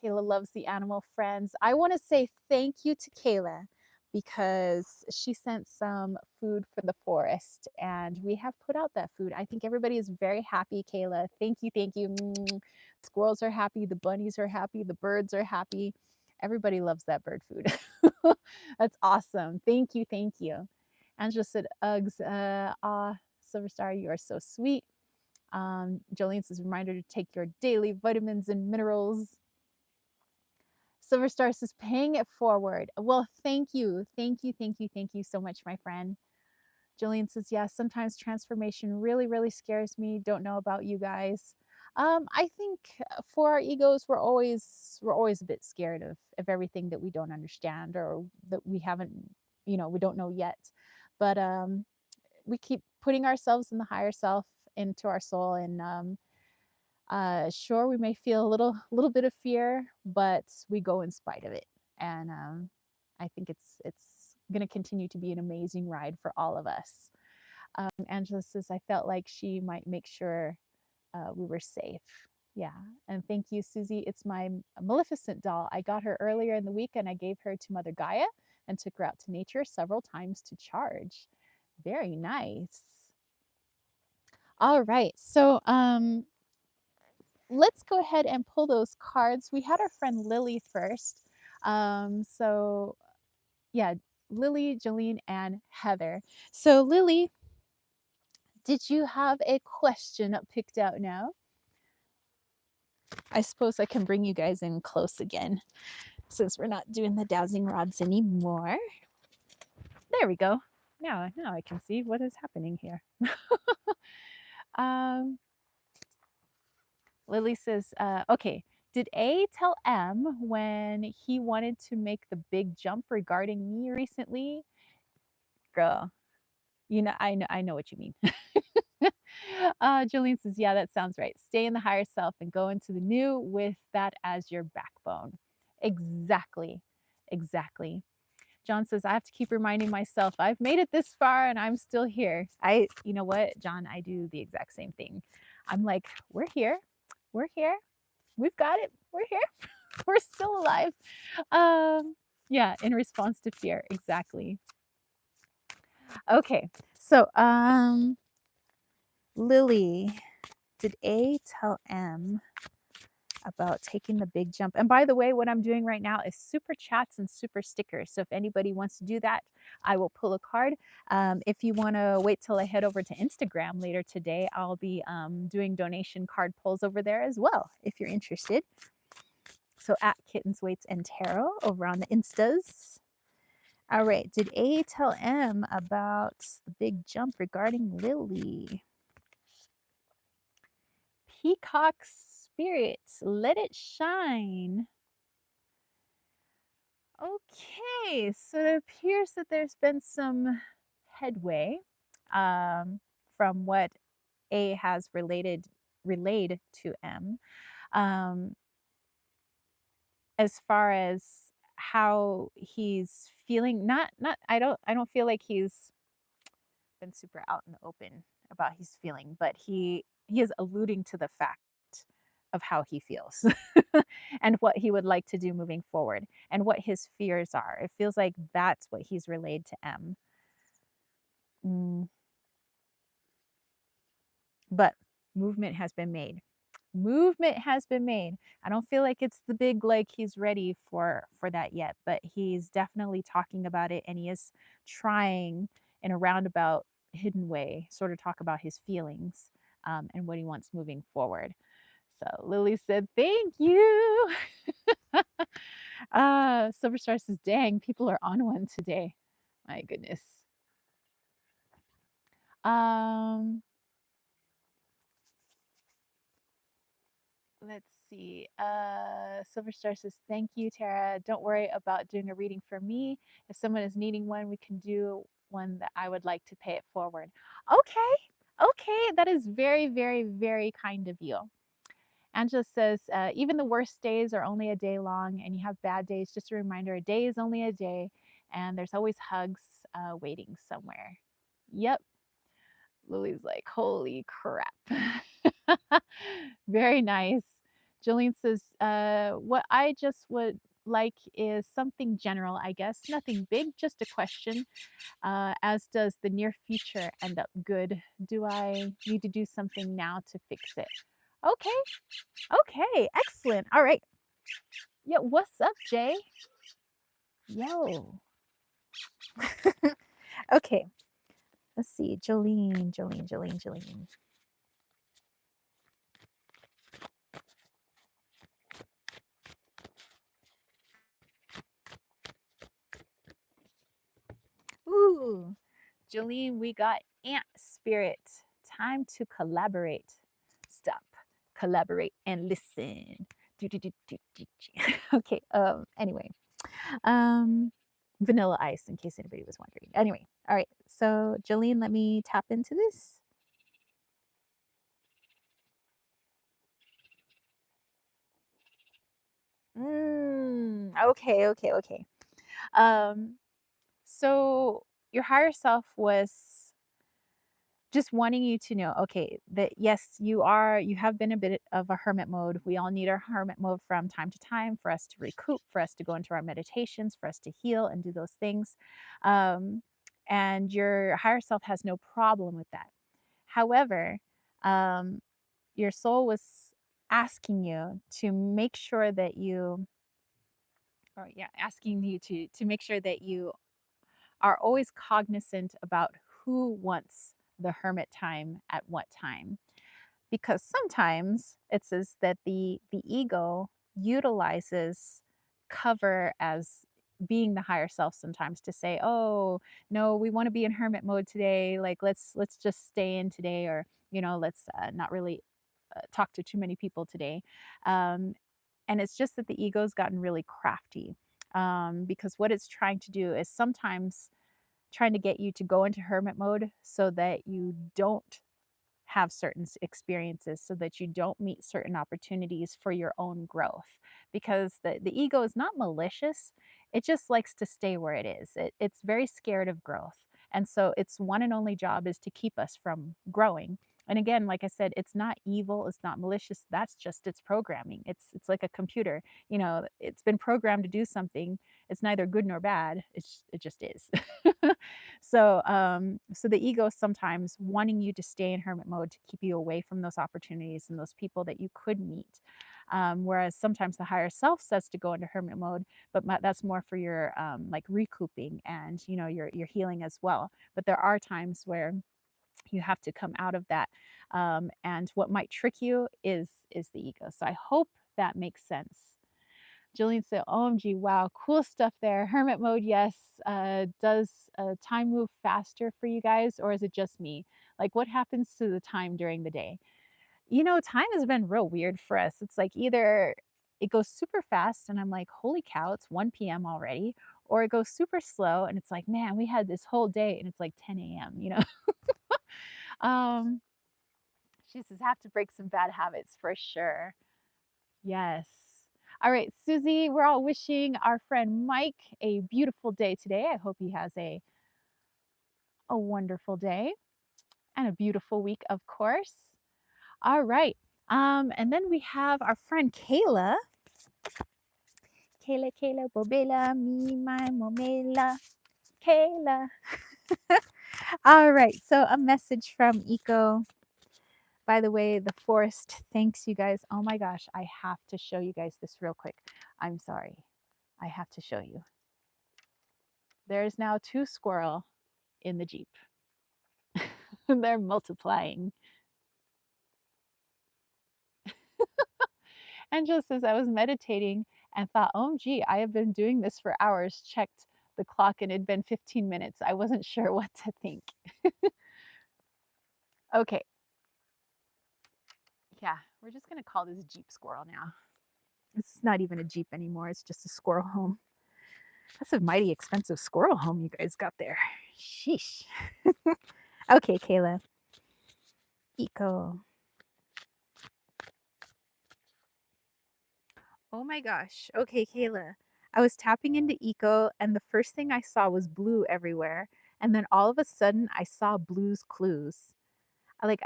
Speaker 1: Kayla loves the animal friends. I want to say thank you to Kayla because she sent some food for the forest and we have put out that food. I think everybody is very happy, Kayla. Thank you, thank you. Squirrels are happy, the bunnies are happy, the birds are happy. Everybody loves that bird food. That's awesome. Thank you, thank you. Angela said, Uggs, Silver Star, you are so sweet. Jolene says, reminder to take your daily vitamins and minerals. Silver Star says, paying it forward. Well, thank you. Thank you. Thank you. Thank you so much, my friend. Jillian says, yes, sometimes transformation really, really scares me. Don't know about you guys. I think for our egos, we're always a bit scared of everything that we don't understand or that we haven't, we don't know yet. But we keep putting ourselves in the higher self, into our soul, and sure, we may feel a little bit of fear, but we go in spite of it. And I think it's going to continue to be an amazing ride for all of us. Angela says, I felt like she might make sure we were safe. Yeah. And thank you, Susie. It's my Maleficent doll. I got her earlier in the week and I gave her to Mother Gaia and took her out to nature several times to charge. Very nice. All right. So let's go ahead and pull those cards. We had our friend Lily first. So yeah, Lily, Jolene, and Heather. So Lily, did you have a question picked out now? I suppose I can bring you guys in close again since we're not doing the dowsing rods anymore. There we go. Now I can see what is happening here. um, Lily says, okay, did A tell M when he wanted to make the big jump regarding me recently? Girl, I know what you mean. Jolene says, yeah, that sounds right. Stay in the higher self and go into the new with that as your backbone. Exactly. Exactly. John says, I have to keep reminding myself I've made it this far and I'm still here. You know what, John, I do the exact same thing. I'm like, we're here. We're here. We've got it. We're here. We're still alive. Yeah, in response to fear. Exactly. Okay. So, Lily, did A tell M about taking the big jump? And by the way, what I'm doing right now is super chats and super stickers. So if anybody wants to do that, I will pull a card. If you want to wait till I head over to Instagram later today, I'll be doing donation card pulls over there as well, if you're interested. So at Kittens, Weights, and Tarot over on the Instas. All right, did A tell M about the big jump regarding Lily? Peacock Spirit, let it shine. Okay, so it appears that there's been some headway from what A has relayed to M, um, as far as how he's feeling. Not I don't feel like he's been super out in the open about his feeling, but he is alluding to the fact of how he feels and what he would like to do moving forward and what his fears are. It feels like that's what he's relayed to M. Mm. but movement has been made. Movement has been made. I don't feel like it's the big, like he's ready for that yet, but he's definitely talking about it, and he is trying in a roundabout hidden way sort of talk about his feelings, and what he wants moving forward. So Lily said, thank you. Silverstar says, dang, people are on one today. My goodness. Um, let's see. Silverstar says, thank you, Tara. Don't worry about doing a reading for me. If someone is needing one, we can do one that I would like to pay it forward. Okay. Okay. That is very, very, very kind of you. Angela says, even the worst days are only a day long, and you have bad days. Just a reminder, a day is only a day, and there's always hugs waiting somewhere. Yep. Lily's like, holy crap. Very nice. Jolene says, what I just would like is something general, I guess. Nothing big, just a question. As does the near future end up good? Do I need to do something now to fix it? Okay. Okay. Excellent. All right. Yo, what's up, Jay? Yo. Okay. Let's see. Jolene. Ooh. Jolene, we got ant spirit. Time to collaborate. Stop, collaborate, and listen. Okay. Anyway. Um. Vanilla ice, in case anybody was wondering. Anyway. All right. So, Jolene, let me tap into this. Okay. Um. So your higher self was just wanting you to know, okay, that yes, you have been a bit of a hermit mode. We all need our hermit mode from time to time for us to recoup, for us to go into our meditations, for us to heal and do those things. Um, and your higher self has no problem with that. However, um, your soul was asking you to make sure that you, or yeah, asking you to make sure that you are always cognizant about who wants the hermit time at what time, because sometimes it says that the ego utilizes cover as being the higher self sometimes to say, oh no, we want to be in hermit mode today, like let's just stay in today, or let's not really talk to too many people today. um, and it's just that the ego's gotten really crafty, because what it's trying to do is sometimes trying to get you to go into hermit mode so that you don't have certain experiences, so that you don't meet certain opportunities for your own growth, because the ego is not malicious. It just likes to stay where it is. It's very scared of growth, and so its one and only job is to keep us from growing. And again, like I said, it's not evil, it's not malicious. That's just its programming. It's like a computer. It's been programmed to do something. It's neither good nor bad. It just is. So the ego is sometimes wanting you to stay in hermit mode to keep you away from those opportunities and those people that you could meet. Whereas sometimes the higher self says to go into hermit mode, but that's more for your like recouping and your healing as well. But there are times where you have to come out of that, and what might trick you is the ego. So I hope that makes sense. Jillian said, OMG, wow, cool stuff there. Hermit mode, yes. Does time move faster for you guys, or is it just me? Like, what happens to the time during the day? Time has been real weird for us. It's like either it goes super fast and I'm like, holy cow, it's 1 p.m. already, or it goes super slow and it's like, man, we had this whole day and it's like 10 a.m. um, she says, have to break some bad habits for sure. Yes. All right, Susie, we're all wishing our friend Mike a beautiful day today. I hope he has a wonderful day and a beautiful week, of course. All right. And then we have our friend Kayla. Kayla, Bobela, me, my Momela. Kayla. All right. So a message from Eco. By the way, the forest thanks you guys. Oh my gosh, I have to show you guys this real quick. I'm sorry. I have to show you. There's now 2 squirrel in the Jeep. They're multiplying. And just as I was meditating and thought, oh, gee, I have been doing this for hours, checked the clock and it'd been 15 minutes. I wasn't sure what to think. Okay. Yeah, we're just going to call this Jeep squirrel now. It's not even a Jeep anymore. It's just a squirrel home. That's a mighty expensive squirrel home you guys got there. Sheesh. Okay, Kayla. Eco. Oh my gosh. Okay, Kayla. I was tapping into Eco, and the first thing I saw was blue everywhere. And then all of a sudden, I saw Blue's Clues. I like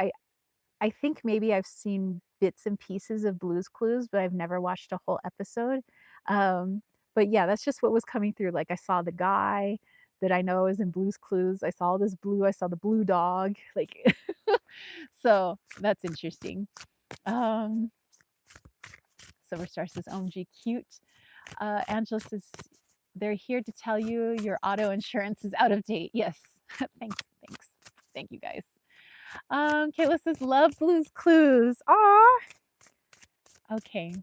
Speaker 1: I think maybe I've seen bits and pieces of Blue's Clues, but I've never watched a whole episode. Um, but yeah, that's just what was coming through. Like I saw the guy that I know is in Blue's Clues. I saw this blue. I saw the blue dog. Like, so that's interesting. Um, Silverstar says, "OMG, cute." Angela says, "They're here to tell you your auto insurance is out of date." Yes, thanks, thanks, thank you guys. Kayla says, "Love Blue's Clues." Aw. Okay.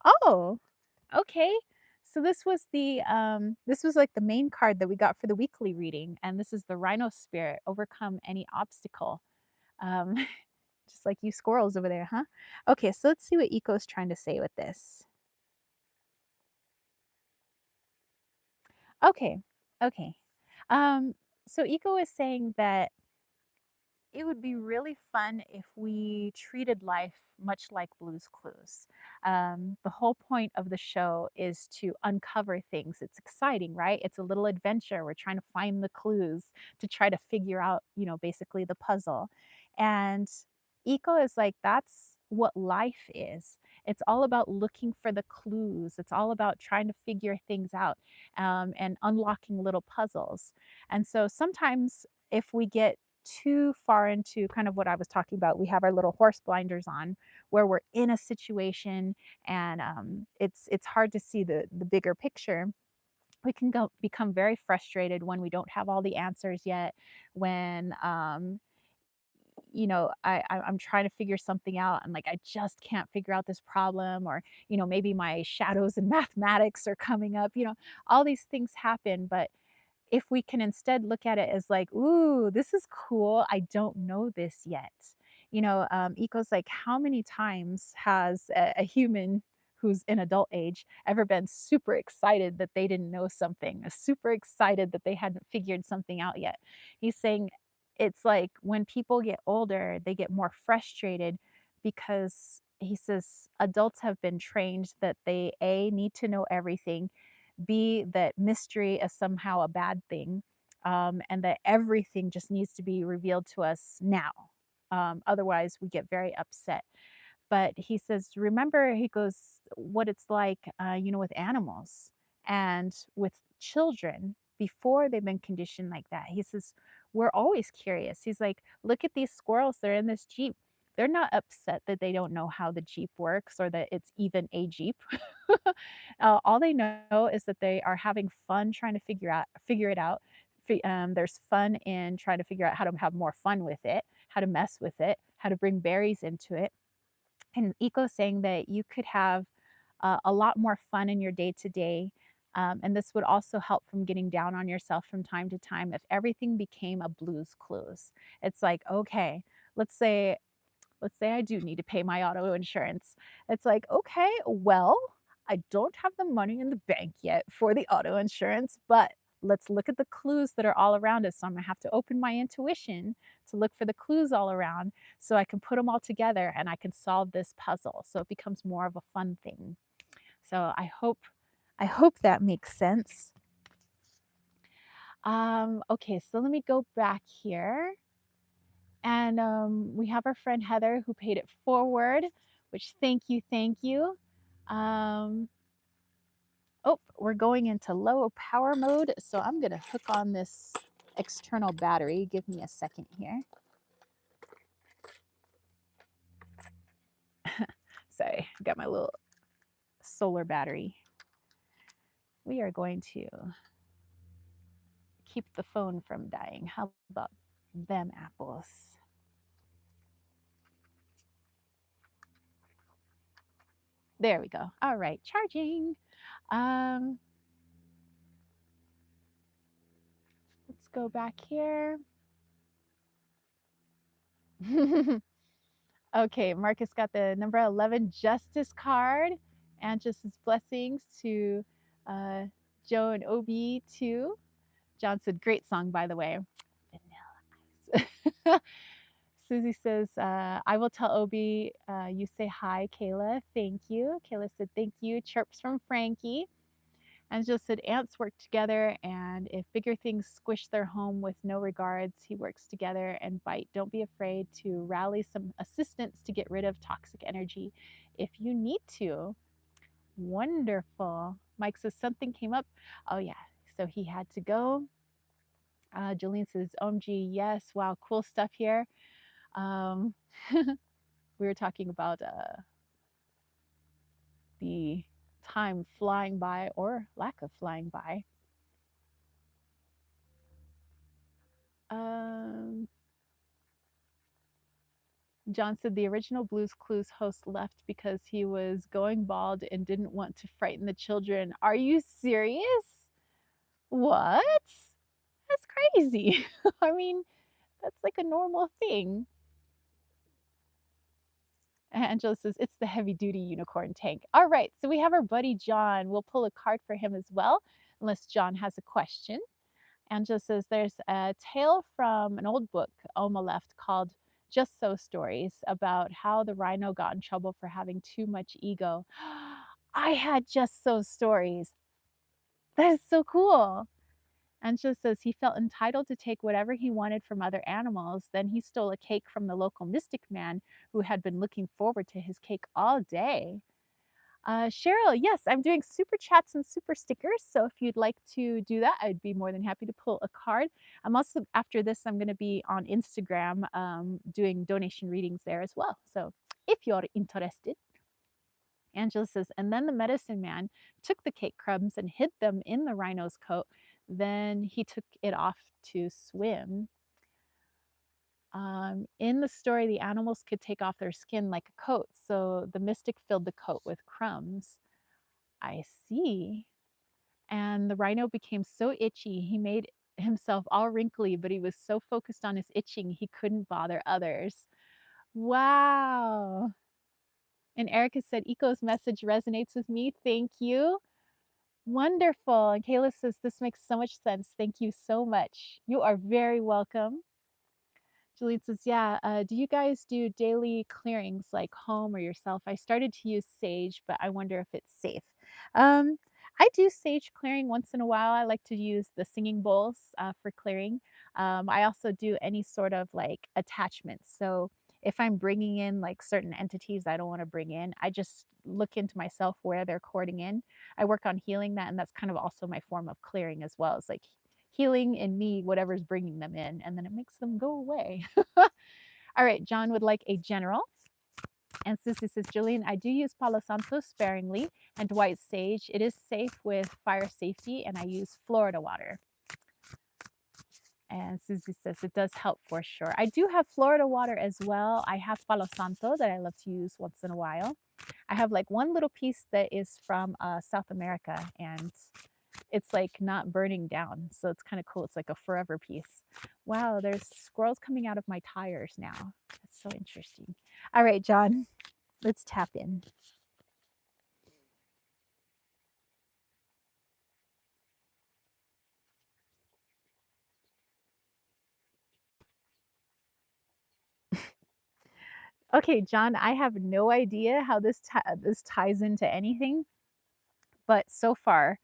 Speaker 1: Oh, okay. So this was like the main card that we got for the weekly reading, and this is the Rhino Spirit, overcome any obstacle. Um, just like you squirrels over there, huh? Okay, so let's see what Eco's trying to say with this. Okay, okay. Um, so Eco is saying that it would be really fun if we treated life much like Blue's Clues. The whole point of the show is to uncover things. It's exciting, right? It's a little adventure. We're trying to find the clues to try to figure out, basically the puzzle. And Eco is like, that's what life is. It's all about looking for the clues. It's all about trying to figure things out and unlocking little puzzles. And so sometimes if we get too far into kind of what I was talking about, we have our little horse blinders on where we're in a situation and it's hard to see the bigger picture. We can become very frustrated when we don't have all the answers yet, when I'm trying to figure something out and like I just can't figure out this problem, or maybe my shadows in mathematics are coming up. All these things happen, but if we can instead look at it as like, ooh, this is cool. I don't know this yet. Eco's like, how many times has a human who's in adult age ever been super excited that they didn't know something, super excited that they hadn't figured something out yet? He's saying it's like when people get older, they get more frustrated because he says adults have been trained that they need to know everything, B, that mystery is somehow a bad thing, and that everything just needs to be revealed to us now. Otherwise, we get very upset. But he says, remember, he goes, what it's like, with animals and with children before they've been conditioned like that. He says, we're always curious. He's like, look at these squirrels. They're in this Jeep. They're not upset that they don't know how the Jeep works or that it's even a Jeep. All they know is that they are having fun trying to figure it out. There's fun in trying to figure out how to have more fun with it, how to mess with it, how to bring berries into it. And Eco saying that you could have a lot more fun in your day to day. And this would also help from getting down on yourself from time to time if everything became a Blue's Clues. It's like, okay, let's say let's say I do need to pay my auto insurance. It's like, okay, well, I don't have the money in the bank yet for the auto insurance, but let's look at the clues that are all around us. So I'm gonna have to open my intuition to look for the clues all around so I can put them all together and I can solve this puzzle. So it becomes more of a fun thing. So I hope that makes sense. Okay, so let me go back here. And we have our friend Heather who paid it forward, which thank you, thank you. Um, Oh, we're going into low power mode, so I'm going to hook on this external battery. Give me a second here. Sorry, got my little solar battery. We are going to keep the phone from dying. How about them apples? There we go. All right, charging. Um, let's go back here. Okay, Marcus got the number 11 Justice card and just his blessings to uh, Joe and Obi too. John said, great song, by the way. Vanilla Ice. Susie says, I will tell Obi you say hi, Kayla. Thank you. Kayla said, thank you. Chirps from Frankie. Angela said, ants work together, and if bigger things squish their home with no regards, he works together and bite. Don't be afraid to rally some assistance to get rid of toxic energy if you need to. Wonderful. Mike says, something came up. Oh, yeah. So he had to go. Jolene says, OMG, yes. Wow, cool stuff here. Um, we were talking about the time flying by or lack of flying by. John said the original Blues Clues host left because he was going bald and didn't want to frighten the children. Are you serious? What? That's crazy. I mean, that's like a normal thing. Angela says it's the heavy duty unicorn tank. All right, so we have our buddy John. We'll pull a card for him as well, unless John has a question. Angela says there's a tale from an old book Oma left called Just So Stories about how the rhino got in trouble for having too much ego. I had Just So Stories. That is so cool. Angela says he felt entitled to take whatever he wanted from other animals. Then he stole a cake from the local mystic man who had been looking forward to his cake all day. Cheryl, yes, I'm doing super chats and super stickers. So if you'd like to do that, I'd be more than happy to pull a card. I'm also, after this, I'm going to be on Instagram doing donation readings there as well. So if you're interested. Angela says, and then the medicine man took the cake crumbs and hid them in the rhino's coat. Then he took it off to swim. In the story, the animals could take off their skin like a coat. So the mystic filled the coat with crumbs. I see. And the rhino became so itchy, he made himself all wrinkly, but he was so focused on his itching, he couldn't bother others. Wow. And Erica said, Eco's message resonates with me. Thank you. Wonderful. And Kayla says, this makes so much sense. Thank you so much. You are very welcome. Julie says, yeah, do you guys do daily clearings like home or yourself? I started to use sage, but I wonder if it's safe. Um, I do sage clearing once in a while. I like to use the singing bowls for clearing. I also do any sort of like attachments. So if I'm bringing in like certain entities I don't want to bring in, I just look into myself where they're cording in. I work on healing that, and that's kind of also my form of clearing as well. It's like healing in me whatever's bringing them in, and then it makes them go away. All right, John would like a general. And Sissy says, Jillian, I do use Palo Santo sparingly and white sage. It is safe with fire safety, and I use Florida water. And Susie says it does help for sure. I do have Florida water as well. I have Palo Santo that I love to use once in a while. I have like one little piece that is from South America, and it's like not burning down. So it's kind of cool. It's like a forever piece. Wow, there's squirrels coming out of my tires now. That's so interesting. All right, John, let's tap in. Okay, John, I have no idea how this ties into anything, but so far,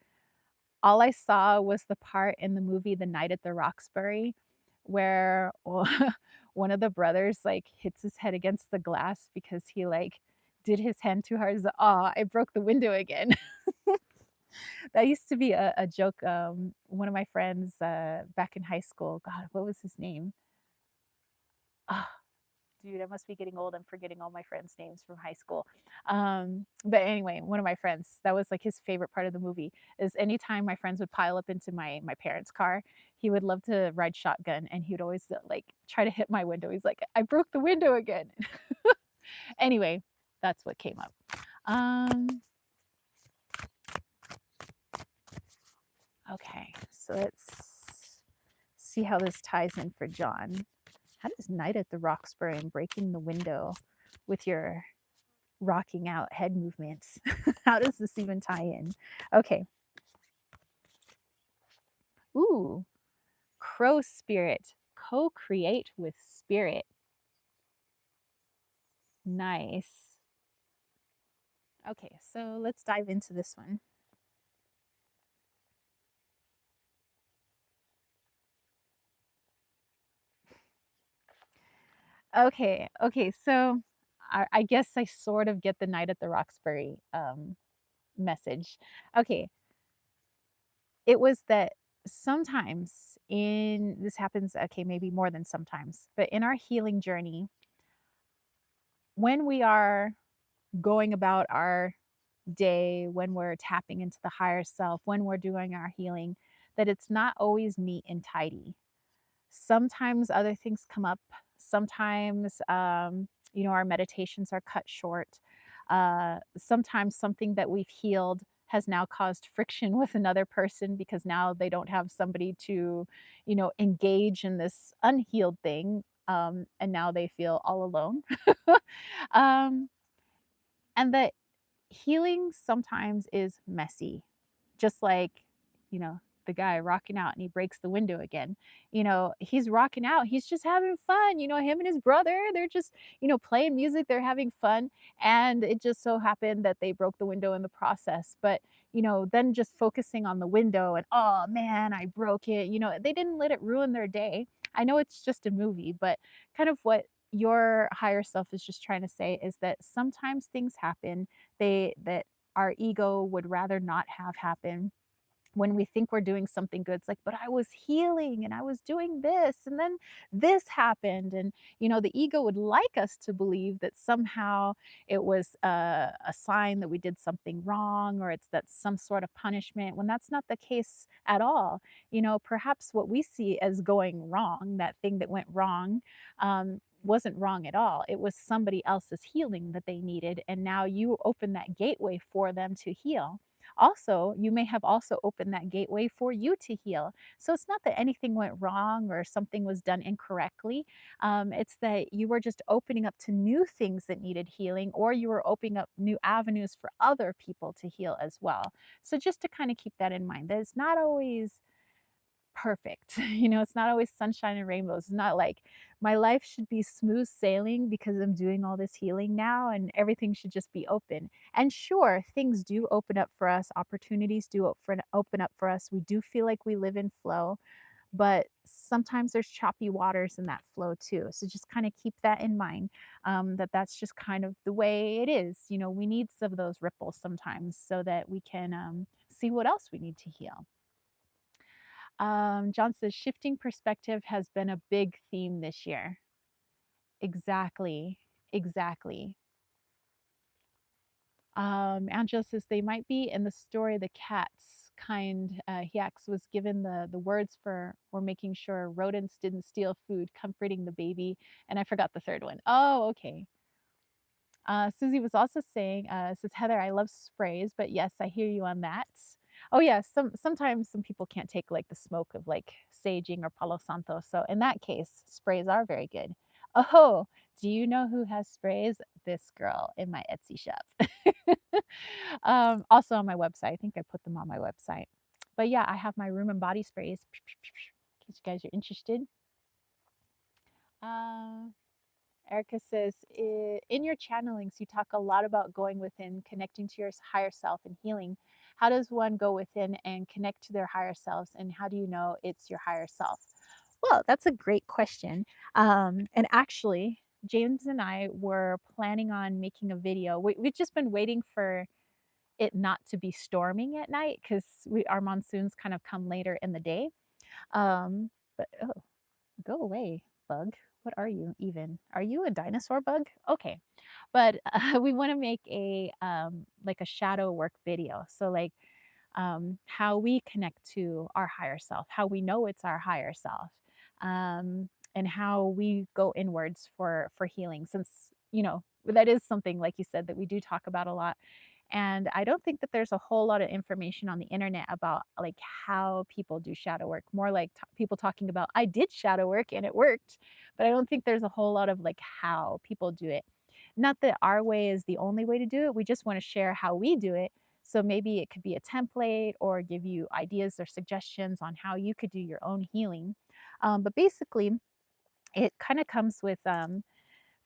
Speaker 1: all I saw was the part in the movie The Night at the Roxbury where one of the brothers like hits his head against the glass because he like did his hand too hard. He's like, oh, I broke the window again. That used to be a joke. One of my friends back in high school, God, what was his name? Ah, dude, I must be getting old. I'm forgetting all my friends' names from high school. But anyway, one of my friends, that was like his favorite part of the movie is anytime my friends would pile up into my parents' car, he would love to ride shotgun and he would always like try to hit my window. He's like, I broke the window again. Anyway, that's what came up. Um, okay, so let's see how this ties in for John. How does Night at the Roxbury and breaking the window with your rocking out head movements? How does this even tie in? Okay. Ooh, crow spirit. Co create with spirit. Nice. Okay, so let's dive into this one. Okay, so I guess I sort of get the Night at the Roxbury message. Okay, it was that sometimes in this happens, okay, maybe more than sometimes, but in our healing journey, when we are going about our day, when we're tapping into the higher self, when we're doing our healing, that it's not always neat and tidy. Sometimes other things come up. Sometimes, our meditations are cut short. Sometimes something that we've healed has now caused friction with another person because now they don't have somebody to, engage in this unhealed thing. And now they feel all alone. um, and that healing sometimes is messy, just like, you know, the guy rocking out and he breaks the window again. He's rocking out, he's just having fun. Him and his brother, they're just, playing music, they're having fun. And it just so happened that they broke the window in the process. But, then just focusing on the window and, oh man, I broke it. They didn't let it ruin their day. I know it's just a movie, but kind of what your higher self is just trying to say is that sometimes things happen that our ego would rather not have happen. When we think we're doing something good, it's like, but I was healing and I was doing this, and then this happened. And, the ego would like us to believe that somehow it was a sign that we did something wrong, or it's that some sort of punishment, when that's not the case at all. Perhaps what we see as going wrong, that thing that went wrong, wasn't wrong at all. It was somebody else's healing that they needed. And now you open that gateway for them to heal. Also, you may have also opened that gateway for you to heal. So it's not that anything went wrong or something was done incorrectly. It's that you were just opening up to new things that needed healing, or you were opening up new avenues for other people to heal as well. So just to kind of keep that in mind, that it's not always perfect. It's not always sunshine and rainbows. It's not like my life should be smooth sailing because I'm doing all this healing now and everything should just be open. And sure, things do open up for us, opportunities do open up for us. We do feel like we live in flow, but sometimes there's choppy waters in that flow too. So just kind of keep that in mind, that that's just kind of the way it is. We need some of those ripples sometimes so that we can see what else we need to heal. John says shifting perspective has been a big theme this year. Exactly. Exactly. Angela says they might be in the story the cat's kind. Hyax was given the words for making sure rodents didn't steal food, comforting the baby, and I forgot the third one. Oh, okay. Susie was also saying, says Heather, I love sprays, but yes, I hear you on that. Oh yeah, sometimes some people can't take like the smoke of like saging or Palo Santo. So in that case, sprays are very good. Oh, do you know who has sprays? This girl in my Etsy shop. Also on my website. I think I put them on my website. But yeah, I have my room and body sprays. In case you guys are interested. Uh, Erica says, in your channelings, you talk a lot about going within, connecting to your higher self and healing. How does one go within and connect to their higher selves? And how do you know it's your higher self? Well, that's a great question. And actually, James and I were planning on making a video. We've just been waiting for it not to be storming at night because we our monsoons kind of come later in the day. But oh, go away, bug. What are you even? Are you a dinosaur bug? Okay. But we want to make a like a shadow work video. So like how we connect to our higher self, how we know it's our higher self, and how we go inwards for healing. Since that is something like you said that we do talk about a lot, and I don't think that there's a whole lot of information on the internet about like how people do shadow work. More like people talking about I did shadow work and it worked, but I don't think there's a whole lot of like how people do it. Not that our way is the only way to do it. We just want to share how we do it. So maybe it could be a template or give you ideas or suggestions on how you could do your own healing. But basically, it kind of comes with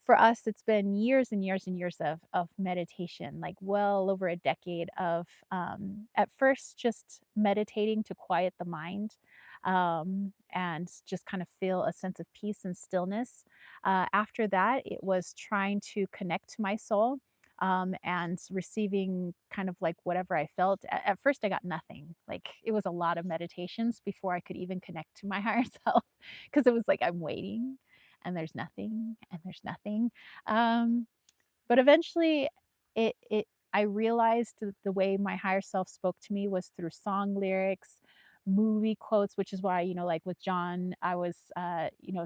Speaker 1: for us, it's been years and years and years of meditation, like well over a decade of at first just meditating to quiet the mind, and just kind of feel a sense of peace and stillness. After that, it was trying to connect to my soul. And receiving kind of like whatever I felt. At first, I got nothing. Like it was a lot of meditations before I could even connect to my higher self because it was like I'm waiting and there's nothing and there's nothing. Um, but eventually it I realized that the way my higher self spoke to me was through song lyrics, movie quotes, which is why, like with John, I was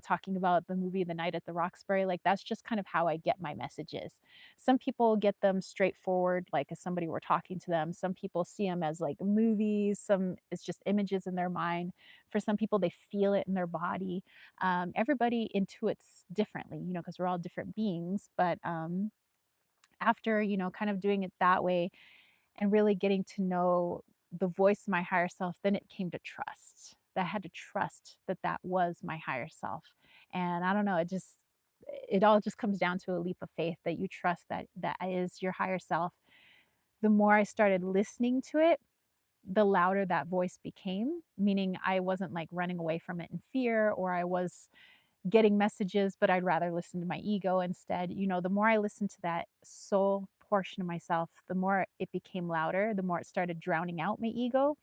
Speaker 1: talking about the movie The Night at the Roxbury. Like that's just kind of how I get my messages. Some people get them straightforward, like if somebody were talking to them. Some people see them as like movies, some it's just images in their mind. For some people, they feel it in their body. Everybody intuits differently, because we're all different beings. But after kind of doing it that way and really getting to know the voice of my higher self, then it came to trust. That I had to trust that that was my higher self. And I don't know, it all just comes down to a leap of faith that you trust that that is your higher self. The more I started listening to it, the louder that voice became, meaning I wasn't like running away from it in fear, or I was getting messages, but I'd rather listen to my ego instead. The more I listened to that soul portion of myself, the more it became louder, the more it started drowning out my ego,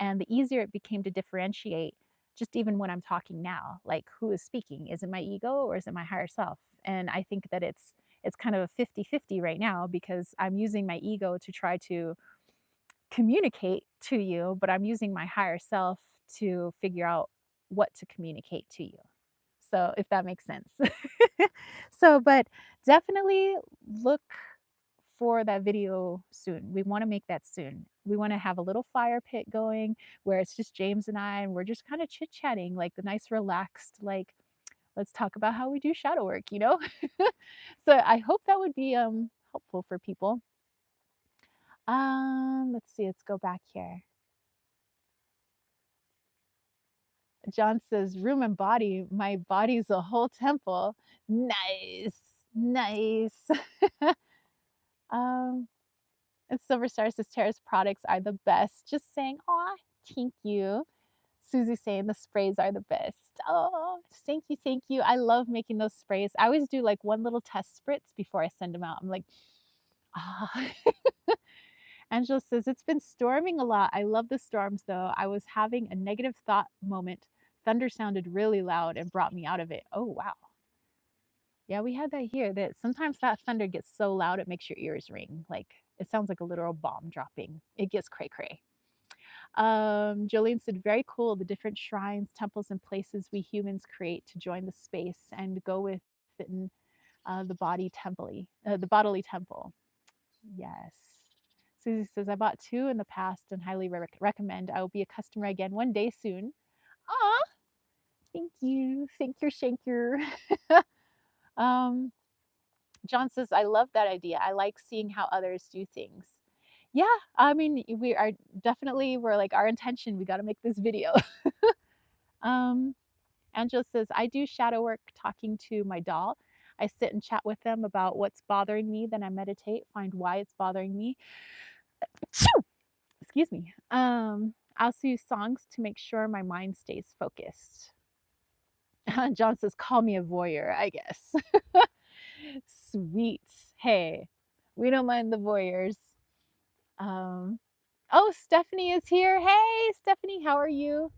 Speaker 1: and the easier it became to differentiate just even when I'm talking now, like who is speaking? Is it my ego or is it my higher self? And I think that it's kind of a 50-50 right now because I'm using my ego to try to communicate to you, but I'm using my higher self to figure out what to communicate to you. So, if that makes sense. So, but definitely look for that video soon. We wanna make that soon. We wanna have a little fire pit going where it's just James and I, and we're just kinda chit-chatting, like, the nice relaxed, like, "Let's talk about how we do shadow work," you know? So, I hope that would be, helpful for people. Let's see, let's go back here. John says, "Room and body, my body's a whole temple." Nice, nice. Um, and Silver Star says, "Tara's products are the best." Just saying, "Aw, thank you." Susie saying, "The sprays are the best." Oh, thank you, thank you. I love making those sprays. I always do like one little test spritz before I send them out. I'm like, ah. Angela says, "It's been storming a lot. I love the storms though. I was having a negative thought moment. Thunder sounded really loud and brought me out of it." Oh, wow. Yeah, we had that here that sometimes that thunder gets so loud it makes your ears ring. Like it sounds like a literal bomb dropping. It gets cray cray. Jolene said, "Very cool. The different shrines, temples, and places we humans create to join the space and go within the bodily temple." Yes. Susie says, "I bought two in the past and highly recommend. I will be a customer again one day soon." Aw, thank you. Thank you, shank you. um, John says, "I love that idea. I like seeing how others do things." Yeah, I mean, we are definitely, we're like, our intention, we got to make this video. um, Angela says, "I do shadow work talking to my doll. I sit and chat with them about what's bothering me. Then I meditate, find why it's bothering me." Excuse me. I also use songs to make sure my mind stays focused. John says, "Call me a voyeur, I guess." Sweet. Hey, we don't mind the voyeurs. Um, oh, Stephanie is here. Hey, Stephanie, how are you?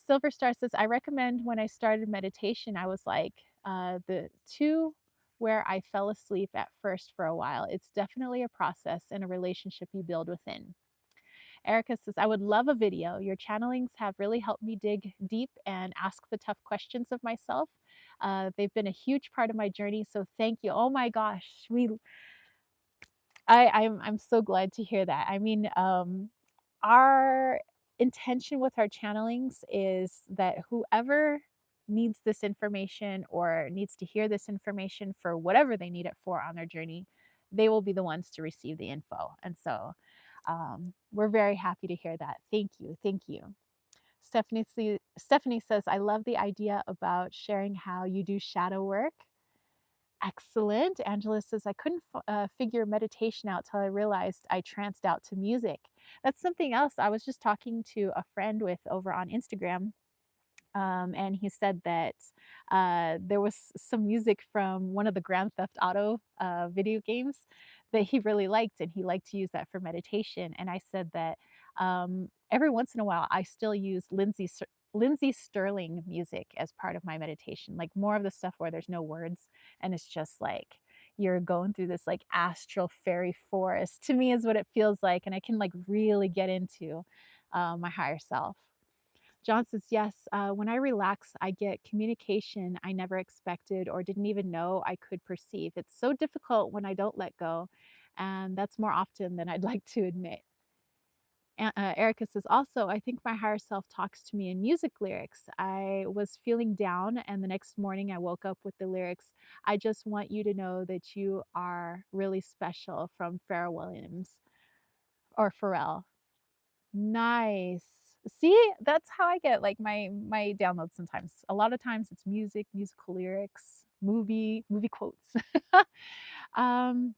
Speaker 1: Silver Star says, I recommend when I started meditation, I was like the two where I fell asleep at first for a while. It's definitely a process and a relationship you build within. Erica says, I would love a video. Your channelings have really helped me dig deep and ask the tough questions of myself. They've been a huge part of my journey. So thank you. Oh my gosh. I'm so glad to hear that. I mean, our intention with our channelings is that whoever needs this information or needs to hear this information for whatever they need it for on their journey, they will be the ones to receive the info. And so we're very happy to hear that. Thank you. Thank you. Stephanie says, I love the idea about sharing how you do shadow work. Excellent. Angela says, I couldn't figure meditation out till I realized I tranced out to music. That's something else I was just talking to a friend with over on Instagram. And he said that there was some music from one of the Grand Theft Auto video games that he really liked, and he liked to use that for meditation. And I said that every once in a while, I still use Lindsay Sterling music as part of my meditation, like more of the stuff where there's no words and it's just like you're going through this like astral fairy forest. To me, is what it feels like, and I can like really get into my higher self. John says, yes, when I relax, I get communication I never expected or didn't even know I could perceive. It's so difficult when I don't let go, and that's more often than I'd like to admit. Erica says, also, I think my higher self talks to me in music lyrics. I was feeling down, and the next morning I woke up with the lyrics, I just want you to know that you are really special, from Pharrell Williams or Pharrell. Nice. See, that's how I get like my downloads sometimes. A lot of times it's music, musical lyrics, movie quotes. um,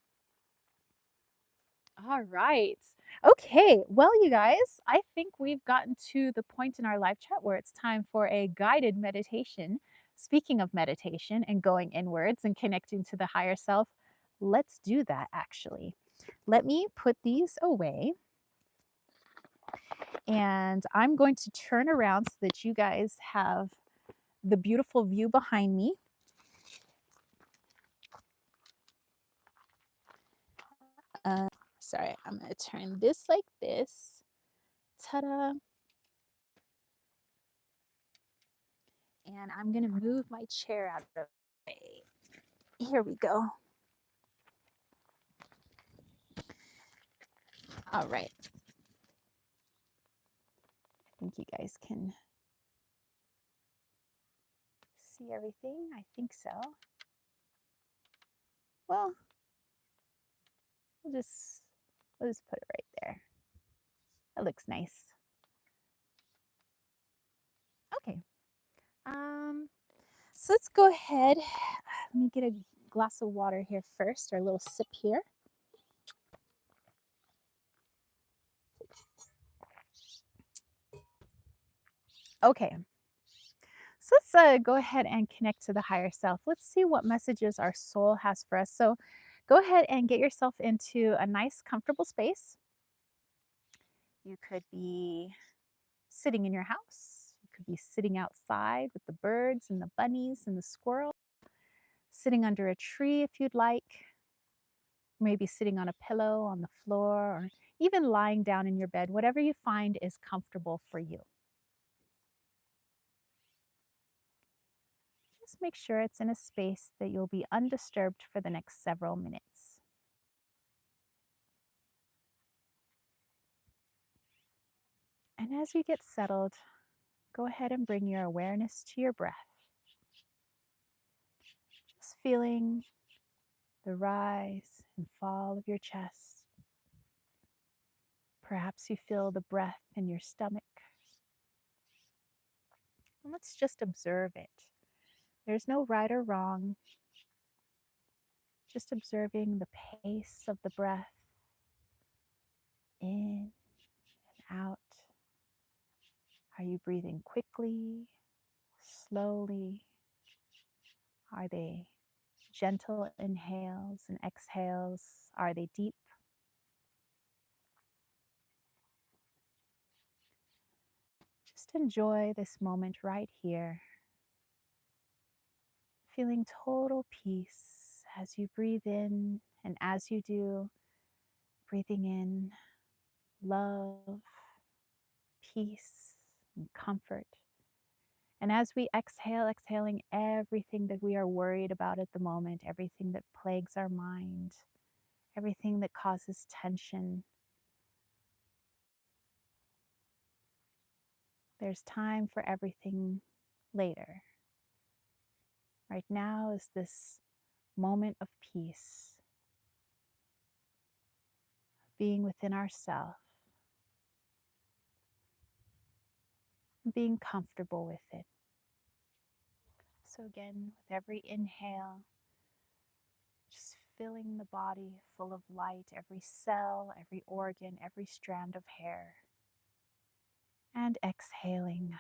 Speaker 1: all right. Okay. Well, you guys, I think we've gotten to the point in our live chat where it's time for a guided meditation. Speaking of meditation and going inwards and connecting to the higher self, let's do that actually. Let me put these away. And I'm going to turn around so that you guys have the beautiful view behind me. Sorry, I'm going to turn this like this. Ta-da. And I'm going to move my chair out of the way. Here we go. All right. I think you guys can see everything. I think so. Well, we'll just put it right there. That looks nice. Okay. So let's go ahead. Let me get a glass of water here first, or a little sip here. Okay. So let's go ahead and connect to the higher self. Let's see what messages our soul has for us. So go ahead and get yourself into a nice, comfortable space. You could be sitting in your house. You could be sitting outside with the birds and the bunnies and the squirrel, sitting under a tree if you'd like, maybe sitting on a pillow on the floor, or even lying down in your bed, whatever you find is comfortable for you. Just make sure it's in a space that you'll be undisturbed for the next several minutes. And as you get settled, go ahead and bring your awareness to your breath. Just feeling the rise and fall of your chest. Perhaps you feel the breath in your stomach. And let's just observe it. There's no right or wrong. Just observing the pace of the breath in and out. Are you breathing quickly, slowly? Are they gentle inhales and exhales? Are they deep? just enjoy this moment right here, feeling total peace as you breathe in, and as you do, breathing in love, peace, and comfort. And as we exhale, exhaling everything that we are worried about at the moment, everything that plagues our mind, everything that causes tension. There's time for everything later. Right now is this moment of peace, being within ourselves, being comfortable with it. So, again, with every inhale, just filling the body full of light, every cell, every organ, every strand of hair. And exhaling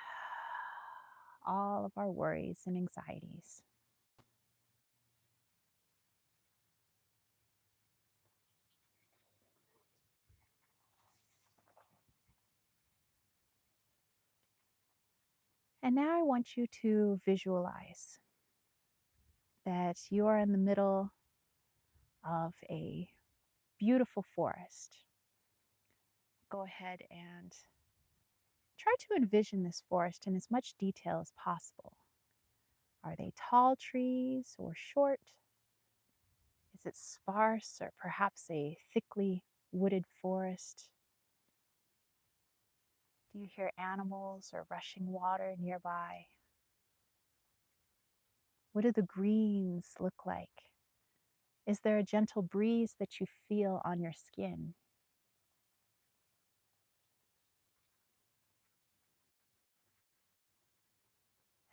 Speaker 1: all of our worries and anxieties. And now I want you to visualize that you are in the middle of a beautiful forest. Go ahead and try to envision this forest in as much detail as possible. Are they tall trees or short? Is it sparse or perhaps a thickly wooded forest? Do you hear animals or rushing water nearby? What do the greens look like? Is there a gentle breeze that you feel on your skin?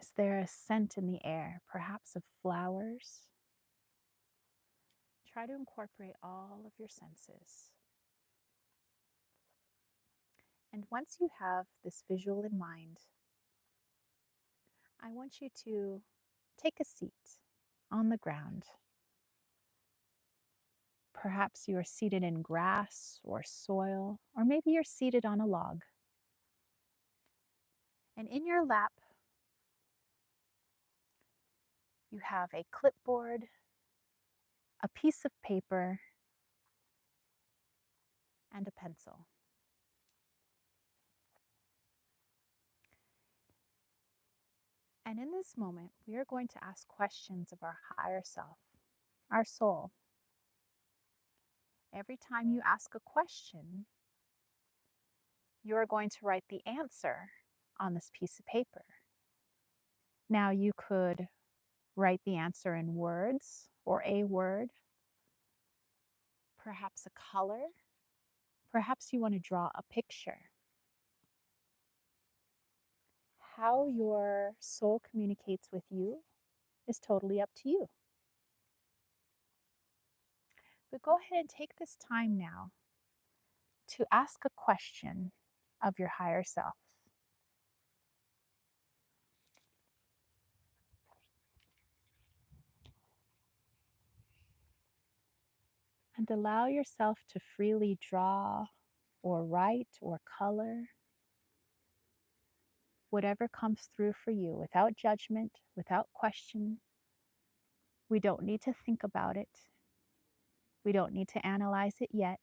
Speaker 1: Is there a scent in the air, perhaps of flowers? Try to incorporate all of your senses. And once you have this visual in mind, I want you to take a seat on the ground. Perhaps you are seated in grass or soil, or maybe you're seated on a log. And in your lap, you have a clipboard, a piece of paper, and a pencil. And in this moment, we are going to ask questions of our higher self, our soul. Every time you ask a question, you are going to write the answer on this piece of paper. Now, you could write the answer in words or a word, perhaps a color, perhaps you want to draw a picture. How your soul communicates with you is totally up to you. But go ahead and take this time now to ask a question of your higher self. And allow yourself to freely draw or write or color whatever comes through for you without judgment, without question. We don't need to think about it. We don't need to analyze it yet.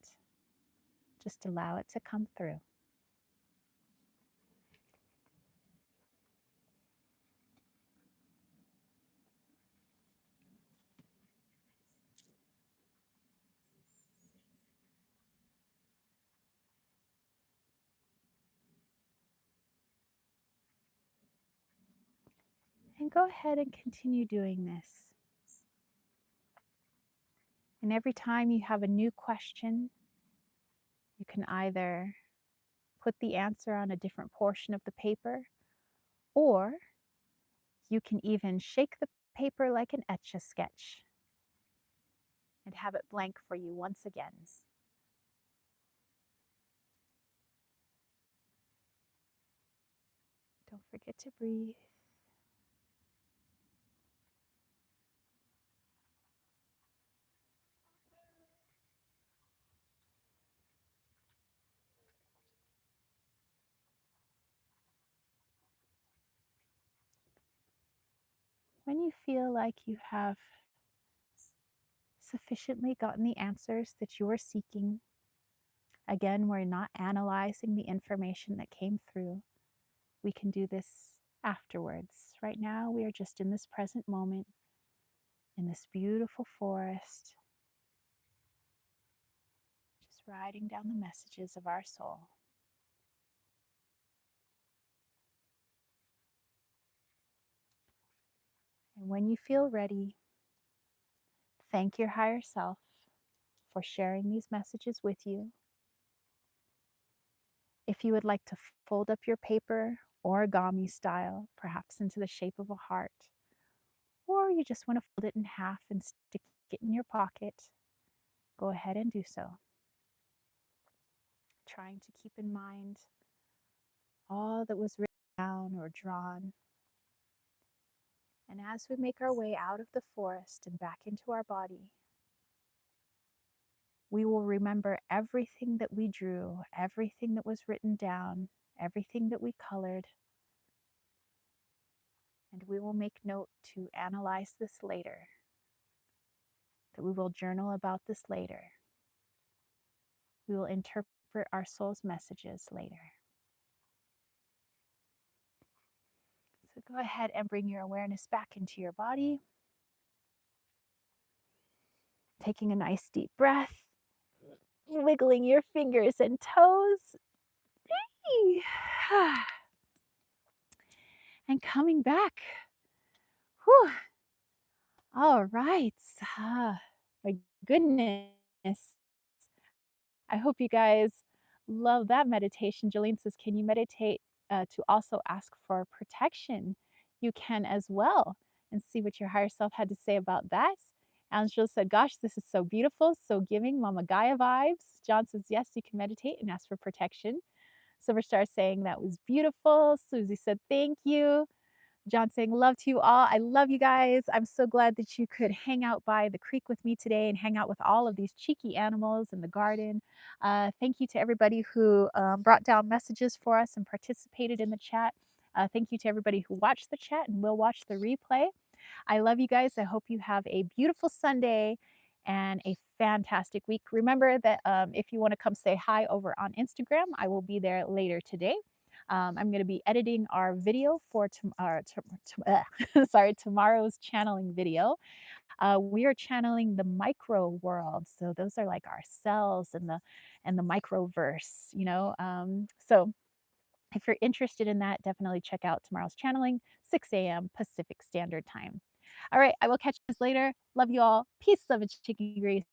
Speaker 1: Just allow it to come through. And go ahead and continue doing this. And every time you have a new question, you can either put the answer on a different portion of the paper, or you can even shake the paper like an etch-a-sketch and have it blank for you once again. Don't forget to breathe. When you feel like you have sufficiently gotten the answers that you are seeking, again, we're not analyzing the information that came through. We can do this afterwards. Right now, we are just in this present moment, in this beautiful forest, just writing down the messages of our soul. And when you feel ready, thank your higher self for sharing these messages with you. If you would like to fold up your paper origami style, perhaps into the shape of a heart, or you just want to fold it in half and stick it in your pocket, go ahead and do so. Trying to keep in mind all that was written down or drawn. And as we make our way out of the forest and back into our body, we will remember everything that we drew, everything that was written down, everything that we colored, and we will make note to analyze this later, that we will journal about this later. We will interpret our soul's messages later. So go ahead and bring your awareness back into your body. Taking a nice deep breath, wiggling your fingers and toes. And coming back. Whew. All right. My goodness. I hope you guys love that meditation. Jolene says, can you meditate to also ask for protection? You can as well, and see what your higher self had to say about that. Angela said, gosh, this is so beautiful, so giving, Mama Gaia vibes. John says, yes, you can meditate and ask for protection. Silverstar saying that was beautiful. Susie said, thank you. John saying, love to you all. I love you guys. I'm so glad that you could hang out by the creek with me today and hang out with all of these cheeky animals in the garden. Thank you to everybody who brought down messages for us and participated in the chat. Thank you to everybody who watched the chat and will watch the replay. I love you guys. I hope you have a beautiful Sunday and a fantastic week. Remember that if you want to come say hi over on Instagram, I will be there later today. I'm going to be editing our video for tomorrow's channeling video. We are channeling the micro world, so those are like our cells and the microverse, you know. So if you're interested in that, definitely check out tomorrow's channeling, 6 a.m. Pacific Standard Time. All right, I will catch you guys later. Love you all. Peace, love, and chicken grease.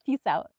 Speaker 1: Peace out.